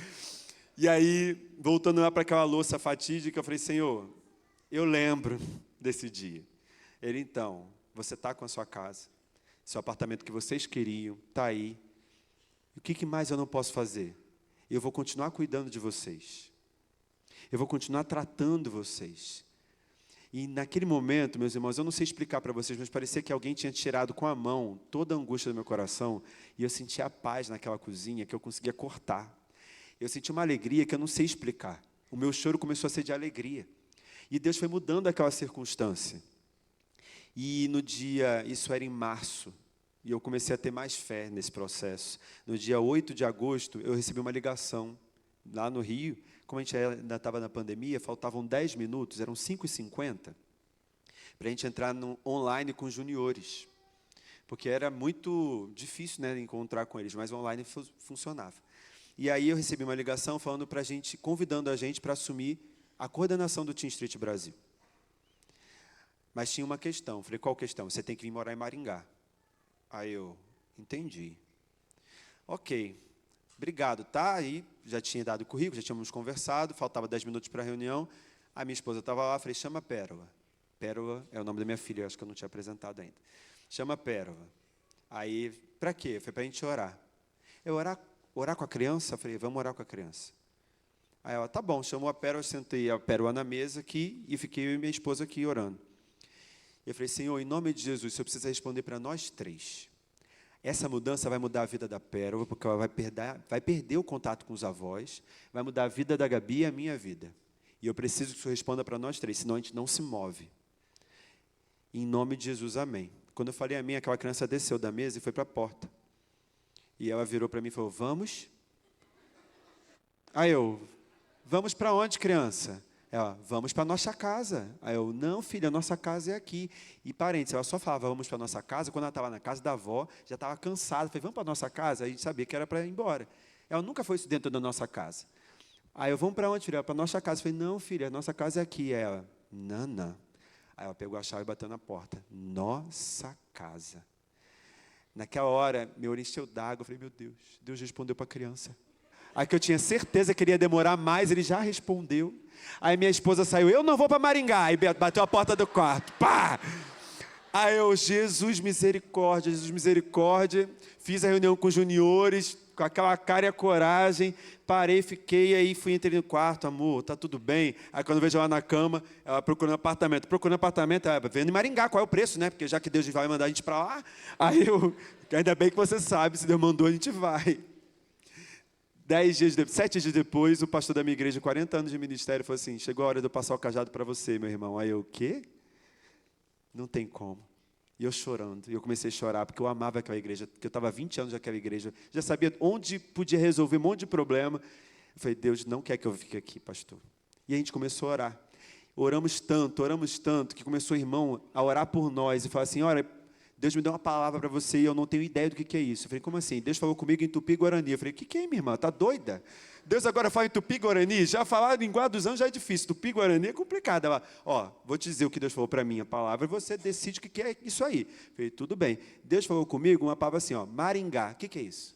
E aí, voltando lá para aquela louça fatídica, eu falei, Senhor, eu lembro desse dia. Ele, então, você está com a sua casa, seu apartamento que vocês queriam, está aí. O que mais eu não posso fazer? Eu vou continuar cuidando de vocês. Eu vou continuar tratando vocês. E naquele momento, meus irmãos, eu não sei explicar para vocês, mas parecia que alguém tinha tirado com a mão toda a angústia do meu coração, e eu sentia a paz naquela cozinha que eu conseguia cortar. Eu senti uma alegria que eu não sei explicar. O meu choro começou a ser de alegria. E Deus foi mudando aquela circunstância. E no dia, isso era em março, e eu comecei a ter mais fé nesse processo. No dia 8 de agosto, eu recebi uma ligação lá no Rio. Como a gente ainda estava na pandemia, faltavam 10 minutos, eram 5h50, para a gente entrar no online com os juniores. Porque era muito difícil, né, encontrar com eles, mas o online funcionava. E aí eu recebi uma ligação falando para a gente, convidando a gente para assumir a coordenação do Team Street Brasil. Mas tinha uma questão. Falei, qual questão? Você tem que vir morar em Maringá. Aí eu, entendi. Ok, obrigado, tá? Aí já tinha dado o currículo, já tínhamos conversado, faltava 10 minutos para a reunião. A minha esposa estava lá, falei, chama a Pérola. Pérola é o nome da minha filha, acho que eu não tinha apresentado ainda. Chama a Pérola. Aí, para quê? Foi para a gente orar. Eu orar com a criança? Eu falei, vamos orar com a criança. Aí ela, tá bom, chamou a Pérola, sentei a Pérola na mesa aqui e fiquei eu e minha esposa aqui orando. Eu falei, Senhor, em nome de Jesus, o Senhor precisa responder para nós três. Essa mudança vai mudar a vida da Pérola, porque ela vai perder o contato com os avós, vai mudar a vida da Gabi e a minha vida. E eu preciso que o Senhor responda para nós três, senão a gente não se move. Em nome de Jesus, amém. Quando eu falei amém, aquela criança desceu da mesa e foi para a porta. E ela virou para mim e falou, vamos? Aí eu, vamos para onde, criança? Ela, vamos para a nossa casa. Aí eu, não, filha, a nossa casa é aqui. E parênteses, ela só falava, vamos para a nossa casa. Quando ela estava na casa da avó, já estava cansada. Falei, vamos para a nossa casa? Aí a gente sabia que era para ir embora. Ela nunca foi dentro da nossa casa. Aí eu, vamos para onde, filha? Para a nossa casa. Eu falei, não, filha, a nossa casa é aqui. Aí ela, não. Aí ela pegou a chave e bateu na porta. Nossa casa. Naquela hora, meu olho encheu d'água. Eu falei, meu Deus, Deus respondeu para a criança. Aí que eu tinha certeza que ele ia demorar mais, ele já respondeu. Aí minha esposa saiu, eu não vou para Maringá. Aí bateu a porta do quarto, pá! Aí eu, Jesus misericórdia. Fiz a reunião com os juniores, com aquela cara e a coragem. Parei, fiquei, aí entrei no quarto, amor, tá tudo bem? Aí quando eu vejo ela na cama, ela procurando apartamento, ela vendo em Maringá, qual é o preço, né? Porque já que Deus vai mandar a gente para lá, aí eu, ainda bem que você sabe, se Deus mandou, a gente vai. 7 dias depois, o pastor da minha igreja, 40 anos de ministério, falou assim, chegou a hora de eu passar o cajado para você, meu irmão. Aí eu, o quê? Não tem como. E eu chorando, e eu comecei a chorar, porque eu amava aquela igreja, porque eu estava 20 anos naquela igreja, já sabia onde podia resolver um monte de problema. Eu falei, Deus não quer que eu fique aqui, pastor. E a gente começou a orar. Oramos tanto, que começou o irmão a orar por nós, e falar assim, olha, Deus me deu uma palavra para você e eu não tenho ideia do que é isso. Eu falei, como assim? Deus falou comigo em Tupi-Guarani. Eu falei, o que é, minha irmã? Está doida? Deus agora fala em Tupi-Guarani? Já falar a linguagem dos anjos já é difícil. Tupi-Guarani é complicado. Ela, vou te dizer o que Deus falou para mim, a palavra, e você decide o que é isso aí. Eu falei, tudo bem. Deus falou comigo uma palavra assim, Maringá. O que é isso?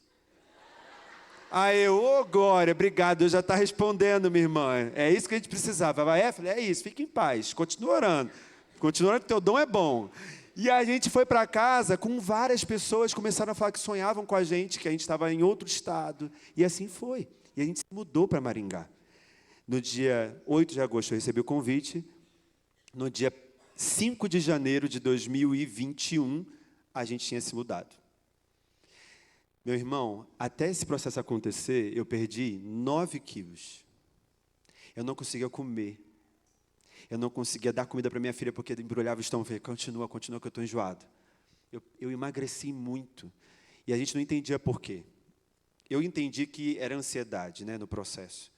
Aí eu, glória, obrigado, Deus já está respondendo, minha irmã. É isso que a gente precisava. Ela, eu falei, é isso, fique em paz, continua orando. Continua orando que teu dom é bom. E a gente foi para casa com várias pessoas, começaram a falar que sonhavam com a gente estava em outro estado. E assim foi. E a gente se mudou para Maringá. No dia 8 de agosto eu recebi o convite. No dia 5 de janeiro de 2021, a gente tinha se mudado. Meu irmão, até esse processo acontecer, eu perdi 9 quilos. Eu não conseguia comer. Eu não conseguia dar comida para minha filha porque embrulhava o estômago. Eu falei, continua que eu estou enjoado. Eu emagreci muito. E a gente não entendia por quê. Eu entendi que era ansiedade, né, no processo.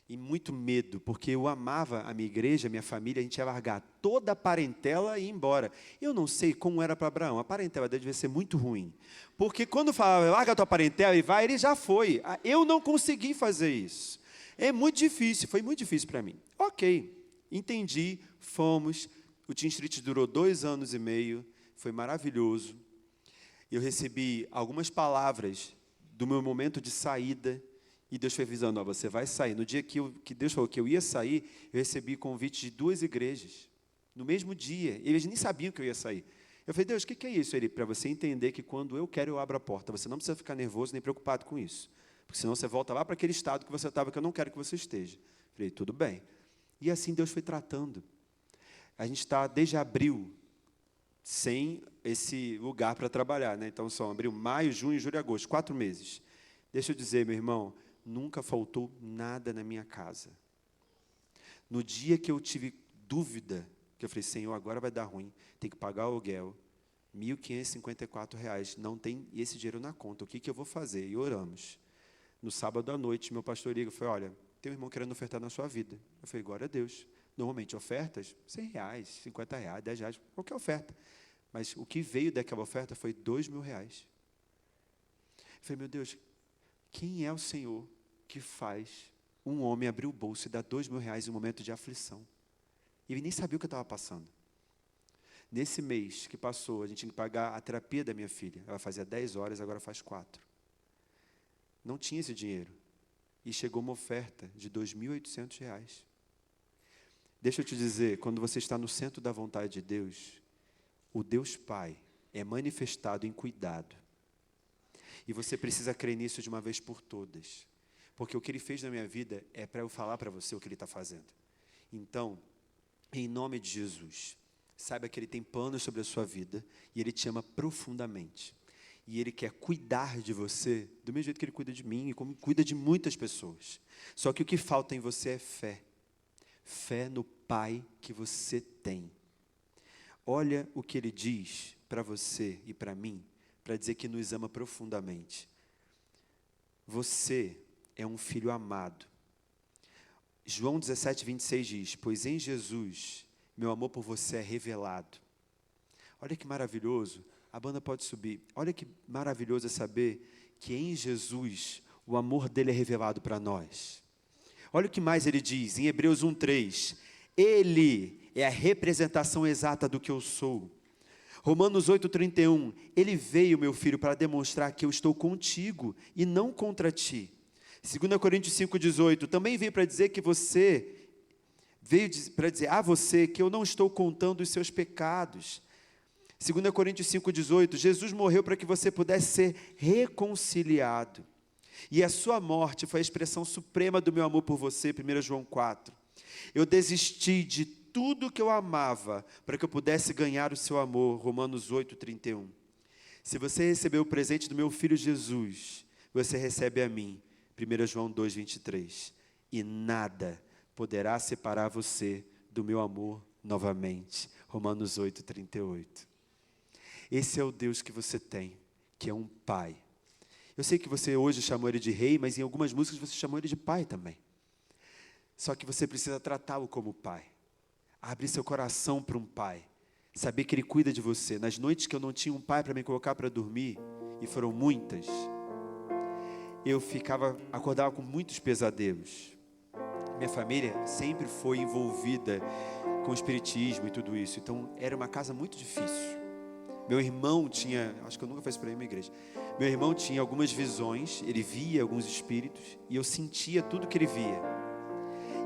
E muito medo, porque eu amava a minha igreja, a minha família, a gente ia largar toda a parentela e ir embora. Eu não sei como era para Abraão, a parentela dele devia ser muito ruim. Porque quando falava, larga a tua parentela e vai, ele já foi. Eu não consegui fazer isso. É muito difícil, foi muito difícil para mim. Ok, entendi, fomos. O Teen Street durou 2 anos e meio, foi maravilhoso. Eu recebi algumas palavras do meu momento de saída, e Deus foi avisando, você vai sair. No dia que Deus falou que eu ia sair, eu recebi convite de 2 igrejas, no mesmo dia. Eles nem sabiam que eu ia sair. Eu falei, Deus, o que é isso? Ele, para você entender que quando eu quero, eu abro a porta. Você não precisa ficar nervoso nem preocupado com isso. Porque senão você volta lá para aquele estado que você estava, que eu não quero que você esteja. Eu falei, tudo bem. E assim Deus foi tratando. A gente está desde abril, sem esse lugar para trabalhar, né? Então, são abril, maio, junho, julho e agosto, 4 meses. Deixa eu dizer, meu irmão, nunca faltou nada na minha casa. No dia que eu tive dúvida, que eu falei, Senhor, agora vai dar ruim, tem que pagar o aluguel, R$ 1.554, não tem esse dinheiro na conta, o que eu vou fazer? E oramos. No sábado à noite, meu pastor liga e falou, olha, tem um irmão querendo ofertar na sua vida. Eu falei, glória a Deus. Normalmente, ofertas, R$100, R$50, R$10, qualquer oferta. Mas o que veio daquela oferta foi R$2.000. Eu falei, meu Deus, quem é o Senhor que faz um homem abrir o bolso e dar R$2.000 em um momento de aflição? Ele nem sabia o que eu estava passando. Nesse mês que passou, a gente tinha que pagar a terapia da minha filha. Ela fazia 10 horas, agora faz 4. Não tinha esse dinheiro. E chegou uma oferta de R$2.800. Deixa eu te dizer, quando você está no centro da vontade de Deus, o Deus Pai é manifestado em cuidado. E você precisa crer nisso de uma vez por todas. Porque o que Ele fez na minha vida é para eu falar para você o que Ele está fazendo. Então, em nome de Jesus, saiba que Ele tem planos sobre a sua vida e Ele te ama profundamente. E Ele quer cuidar de você do mesmo jeito que Ele cuida de mim e como cuida de muitas pessoas. Só que o que falta em você é fé. Fé no Pai que você tem. Olha o que Ele diz para você e para mim, para dizer que nos ama profundamente. Você é um filho amado. João 17:26 diz, pois em Jesus, meu amor por você é revelado. Olha que maravilhoso, a banda pode subir. Olha que maravilhoso é saber que em Jesus, o amor dele é revelado para nós. Olha o que mais ele diz, em Hebreus 1:3, Ele é a representação exata do que eu sou. Romanos 8:31, Ele veio, meu filho, para demonstrar que eu estou contigo e não contra ti. 2 Coríntios 5:18, também veio para dizer que você, veio para dizer a você que eu não estou contando os seus pecados. 2 Coríntios 5:18, Jesus morreu para que você pudesse ser reconciliado. E a sua morte foi a expressão suprema do meu amor por você, 1 João 4. Eu desisti de tudo que eu amava para que eu pudesse ganhar o seu amor, Romanos 8:31. Se você recebeu o presente do meu Filho Jesus, você recebe a mim, 1 João 2:23. E nada poderá separar você do meu amor novamente, Romanos 8:38. Esse é o Deus que você tem, que é um Pai. Eu sei que você hoje chamou Ele de Rei, mas em algumas músicas você chamou Ele de Pai também. Só que você precisa tratá-lo como Pai. Abrir seu coração para um Pai. Saber que Ele cuida de você. Nas noites que eu não tinha um pai para me colocar para dormir, e foram muitas, eu acordava com muitos pesadelos. Minha família sempre foi envolvida com o espiritismo e tudo isso. Então, era uma casa muito difícil. Meu irmão tinha, acho que eu nunca fiz para ele uma igreja. Meu irmão tinha algumas visões, ele via alguns espíritos, e eu sentia tudo que ele via.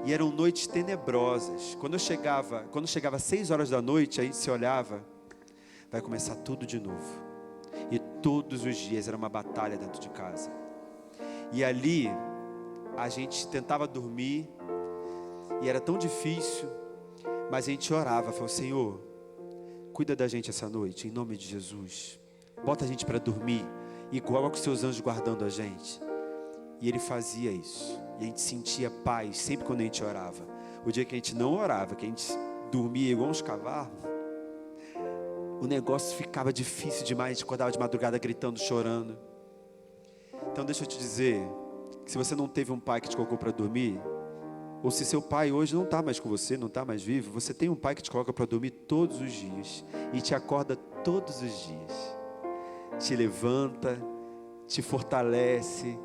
E eram noites tenebrosas. Quando chegava às 6 horas da noite, a gente se olhava, vai começar tudo de novo. E todos os dias era uma batalha dentro de casa. E ali, a gente tentava dormir, e era tão difícil, mas a gente orava, falou, Senhor, cuida da gente essa noite, em nome de Jesus. Bota a gente para dormir, igual com os seus anjos guardando a gente. E Ele fazia isso. E a gente sentia paz sempre quando a gente orava. O dia que a gente não orava, que a gente dormia igual uns cavalos, o negócio ficava difícil demais. A gente acordava de madrugada gritando, chorando. Então deixa eu te dizer, que se você não teve um pai que te colocou para dormir, ou se seu pai hoje não está mais com você, não está mais vivo, você tem um pai que te coloca para dormir todos os dias e te acorda todos os dias, te levanta, te fortalece,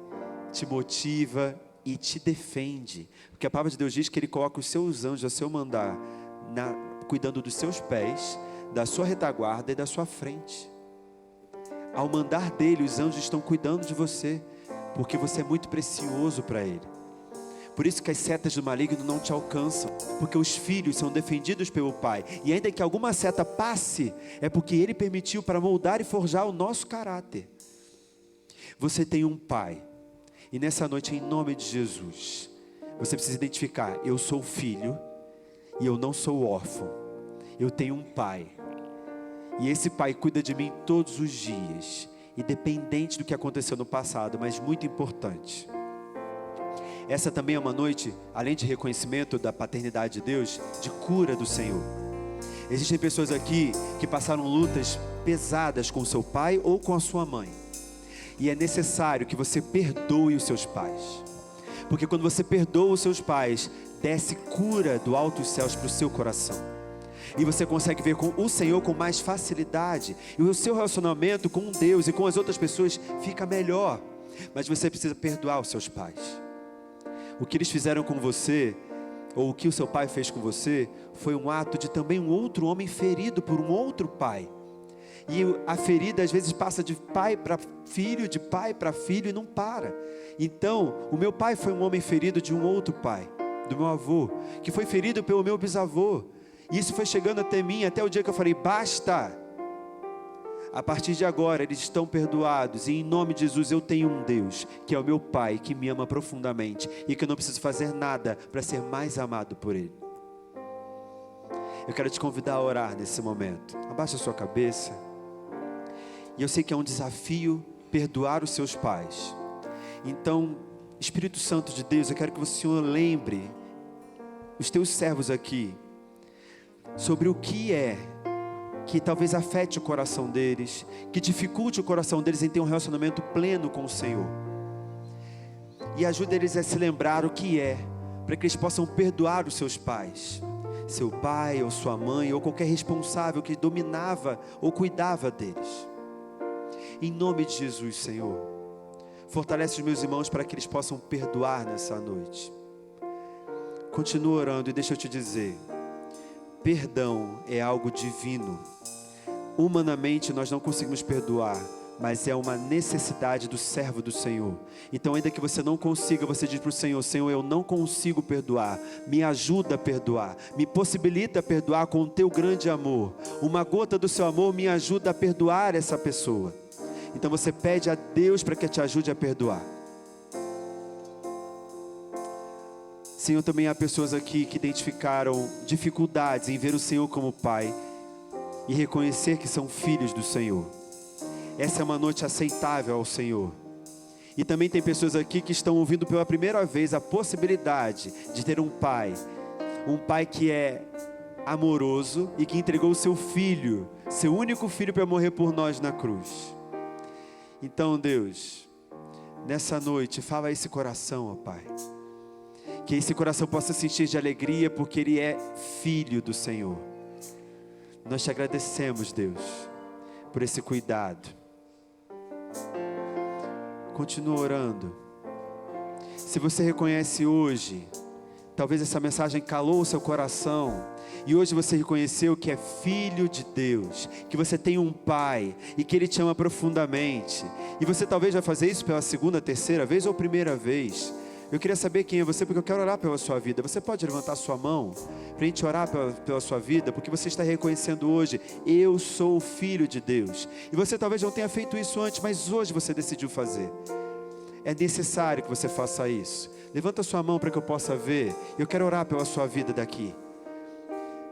te motiva e te defende, porque a palavra de Deus diz que Ele coloca os seus anjos a seu mandar, cuidando dos seus pés, da sua retaguarda e da sua frente. Ao mandar dele, os anjos estão cuidando de você, porque você é muito precioso para Ele. Por isso que as setas do maligno não te alcançam, porque os filhos são defendidos pelo Pai, e ainda que alguma seta passe, é porque Ele permitiu para moldar e forjar o nosso caráter. Você tem um Pai, e nessa noite, em nome de Jesus, você precisa identificar: eu sou filho, e eu não sou órfão, eu tenho um Pai, e esse Pai cuida de mim todos os dias, independente do que aconteceu no passado, mas muito importante, essa também é uma noite, além de reconhecimento da paternidade de Deus, de cura do Senhor. Existem pessoas aqui que passaram lutas pesadas com seu pai ou com a sua mãe, e é necessário que você perdoe os seus pais, porque quando você perdoa os seus pais, desce cura do alto dos céus para o seu coração, e você consegue ver com o Senhor com mais facilidade, e o seu relacionamento com Deus e com as outras pessoas fica melhor. Mas você precisa perdoar os seus pais. O que eles fizeram com você, ou o que o seu pai fez com você, foi um ato de também um outro homem ferido por um outro pai. E a ferida às vezes passa de pai para filho, de pai para filho, e não para. Então, o meu pai foi um homem ferido de um outro pai, do meu avô, que foi ferido pelo meu bisavô. E isso foi chegando até mim, até o dia que eu falei: basta! A partir de agora eles estão perdoados, e em nome de Jesus eu tenho um Deus, que é o meu Pai, que me ama profundamente, e que eu não preciso fazer nada para ser mais amado por Ele. Eu quero te convidar a orar nesse momento. Abaixa a sua cabeça. E eu sei que é um desafio perdoar os seus pais. Então, Espírito Santo de Deus, eu quero que o Senhor lembre os teus servos aqui sobre o que é que talvez afete o coração deles, que dificulte o coração deles em ter um relacionamento pleno com o Senhor, e ajude eles a se lembrar o que é, para que eles possam perdoar os seus pais, seu pai ou sua mãe, ou qualquer responsável que dominava ou cuidava deles. Em nome de Jesus, Senhor, fortalece os meus irmãos para que eles possam perdoar nessa noite. Continua orando, e deixa eu te dizer, perdão é algo divino. Humanamente nós não conseguimos perdoar, mas é uma necessidade do servo do Senhor. Então, ainda que você não consiga, você diz para o Senhor: Senhor, eu não consigo perdoar, me ajuda a perdoar, me possibilita perdoar com o teu grande amor. Uma gota do seu amor me ajuda a perdoar essa pessoa. Então você pede a Deus para que te ajude a perdoar. Senhor, também há pessoas aqui que identificaram dificuldades em ver o Senhor como Pai e reconhecer que são filhos do Senhor. Essa é uma noite aceitável ao Senhor. E também tem pessoas aqui que estão ouvindo pela primeira vez a possibilidade de ter um Pai que é amoroso e que entregou o seu filho, seu único filho, para morrer por nós na cruz. Então, Deus, nessa noite, fala a esse coração, ó Pai, que esse coração possa se encher de alegria, porque ele é filho do Senhor. Nós te agradecemos, Deus, por esse cuidado. Continua orando. Se você reconhece hoje, talvez essa mensagem calou o seu coração, e hoje você reconheceu que é filho de Deus, que você tem um Pai, e que Ele te ama profundamente, e você talvez vai fazer isso pela segunda, terceira vez ou primeira vez. Eu queria saber quem é você, porque eu quero orar pela sua vida. Você pode levantar sua mão para a gente orar pela sua vida, porque você está reconhecendo hoje: eu sou o filho de Deus. E você talvez não tenha feito isso antes, mas hoje você decidiu fazer. É necessário que você faça isso. Levanta sua mão para que eu possa ver. Eu quero orar pela sua vida daqui.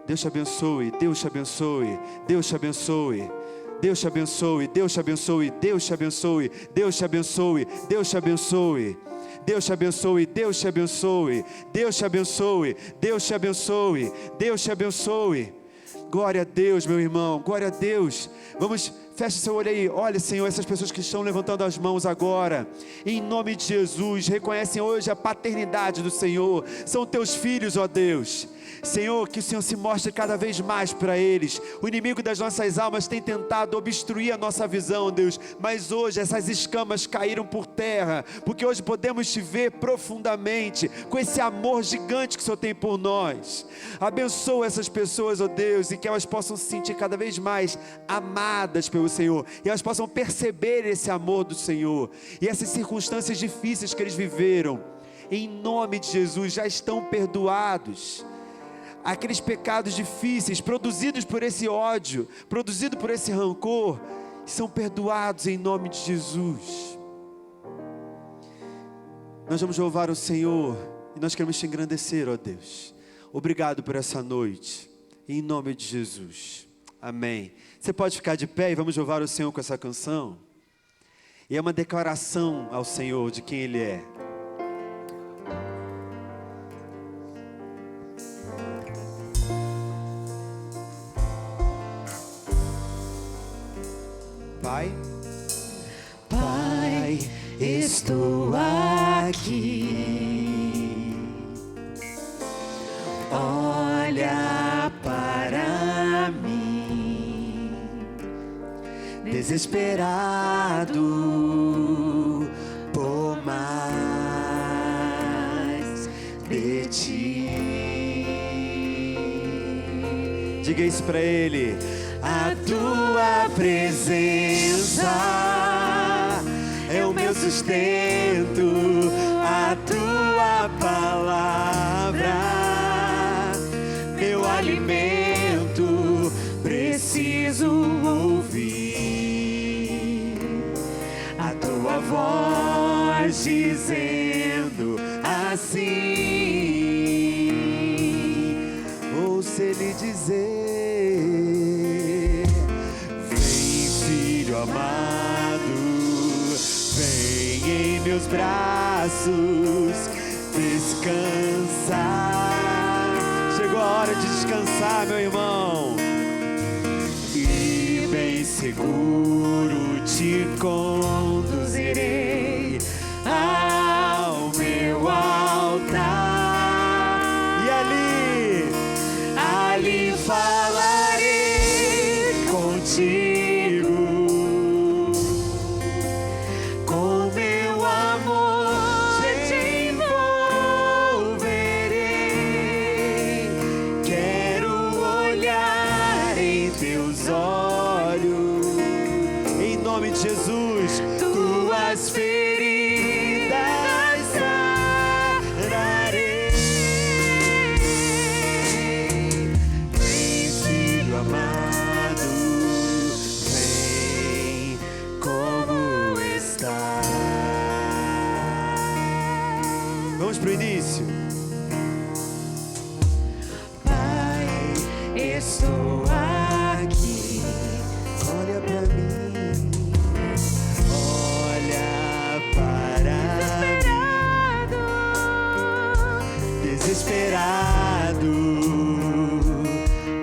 Deus te abençoe, Deus te abençoe, Deus te abençoe, Deus te abençoe, Deus te abençoe, Deus te abençoe, Deus te abençoe, Deus te abençoe, Deus te abençoe, Deus te abençoe, Deus te abençoe, Deus te abençoe, Deus te abençoe, Glória a Deus, meu irmão, glória a Deus. Vamos, feche seu olho aí. Olha, Senhor, essas pessoas que estão levantando as mãos agora, em nome de Jesus, reconhecem hoje a paternidade do Senhor. São teus filhos, ó Deus. Senhor, que o Senhor se mostre cada vez mais para eles. O inimigo das nossas almas tem tentado obstruir a nossa visão, Deus, mas hoje essas escamas caíram por terra, porque hoje podemos te ver profundamente, com esse amor gigante que o Senhor tem por nós. Abençoa essas pessoas, ó Deus, e que elas possam se sentir cada vez mais amadas pelo Senhor, e elas possam perceber esse amor do Senhor, e essas circunstâncias difíceis que eles viveram, em nome de Jesus, já estão perdoados. Aqueles pecados difíceis, produzidos por esse ódio, produzido por esse rancor, são perdoados em nome de Jesus. Nós vamos louvar o Senhor, e nós queremos te engrandecer, ó Deus. Obrigado por essa noite, em nome de Jesus, amém. Você pode ficar de pé e vamos louvar o Senhor com essa canção. E é uma declaração ao Senhor de quem Ele é. Pai, estou aqui. Olha para mim, desesperado por mais de ti. Diga isso para Ele. A tua presença é o meu sustento, a tua palavra, meu alimento, preciso ouvir a tua voz dizendo assim. Ouça Ele dizer: amado, vem em meus braços descansar. Chegou a hora de descansar, meu irmão. E bem seguro te conduzirei ao meu altar. E ali falarei contigo. Jesus, tuas feridas sararei. Vem, filho amado, vem como está. Vamos pro início. Pai, estou aqui. Olha pra mim. Desesperado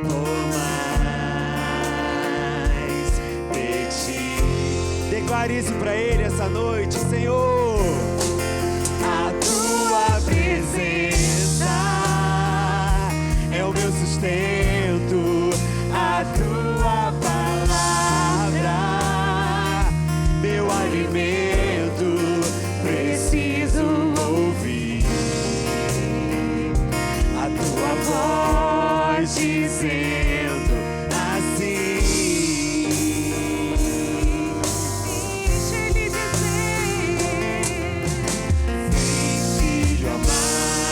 por mais de ti. Declare isso pra Ele essa noite, Senhor. A tua presença é o meu sustento, a tua palavra, meu alimento, preciso ouvir a tua voz dizendo assim. Deixa Ele dizer: vem, filho amado.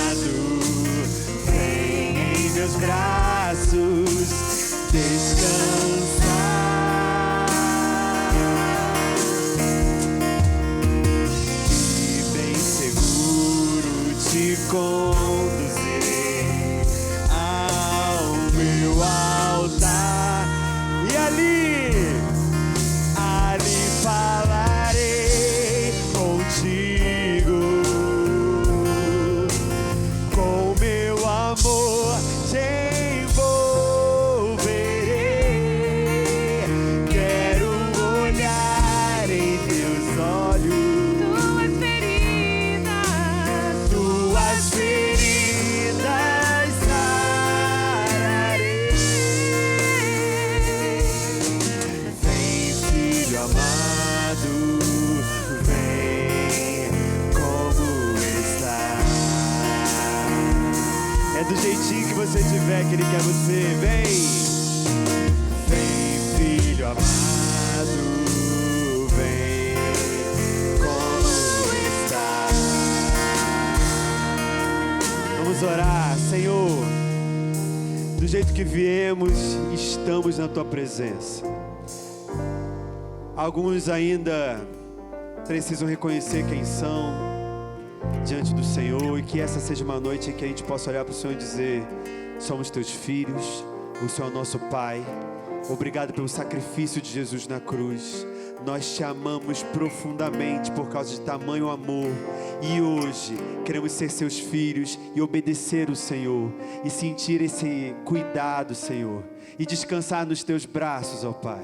que Ele quer você. Vem! Vem, filho amado, vem, como está. Vamos orar, Senhor. Do jeito que viemos, estamos na Tua presença. Alguns ainda precisam reconhecer quem são diante do Senhor, e que essa seja uma noite em que a gente possa olhar para o Senhor e dizer: somos Teus filhos, o Senhor é o nosso Pai. Obrigado pelo sacrifício de Jesus na cruz. Nós Te amamos profundamente por causa de tamanho amor. E hoje queremos ser Seus filhos e obedecer o Senhor. E sentir esse cuidado, Senhor. E descansar nos Teus braços, ó Pai.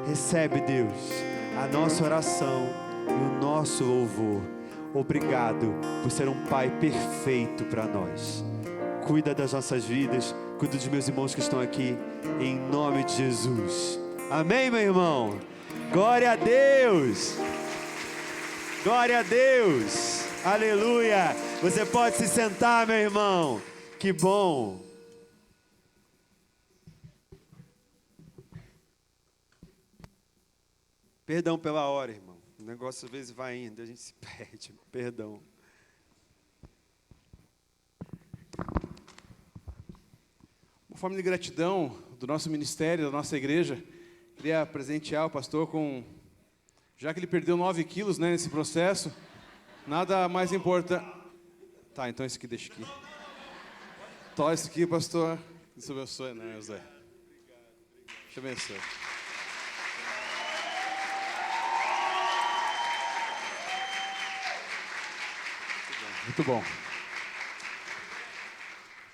Recebe, Deus, a nossa oração e o nosso louvor. Obrigado por ser um Pai perfeito para nós. Cuida das nossas vidas, cuida dos meus irmãos que estão aqui, em nome de Jesus. Amém, meu irmão? Glória a Deus! Glória a Deus! Aleluia! Você pode se sentar, meu irmão. Que bom! Perdão pela hora, irmão. O negócio às vezes vai indo, a gente se perde. Perdão. Uma forma de gratidão do nosso ministério, da nossa igreja, queria presentear o pastor com... Já que ele perdeu 9 quilos, né, nesse processo, nada mais importante... Tá, então esse aqui deixa aqui. Tó esse aqui, pastor. Deus abençoe, né, José? Deus te abençoe. Muito bom.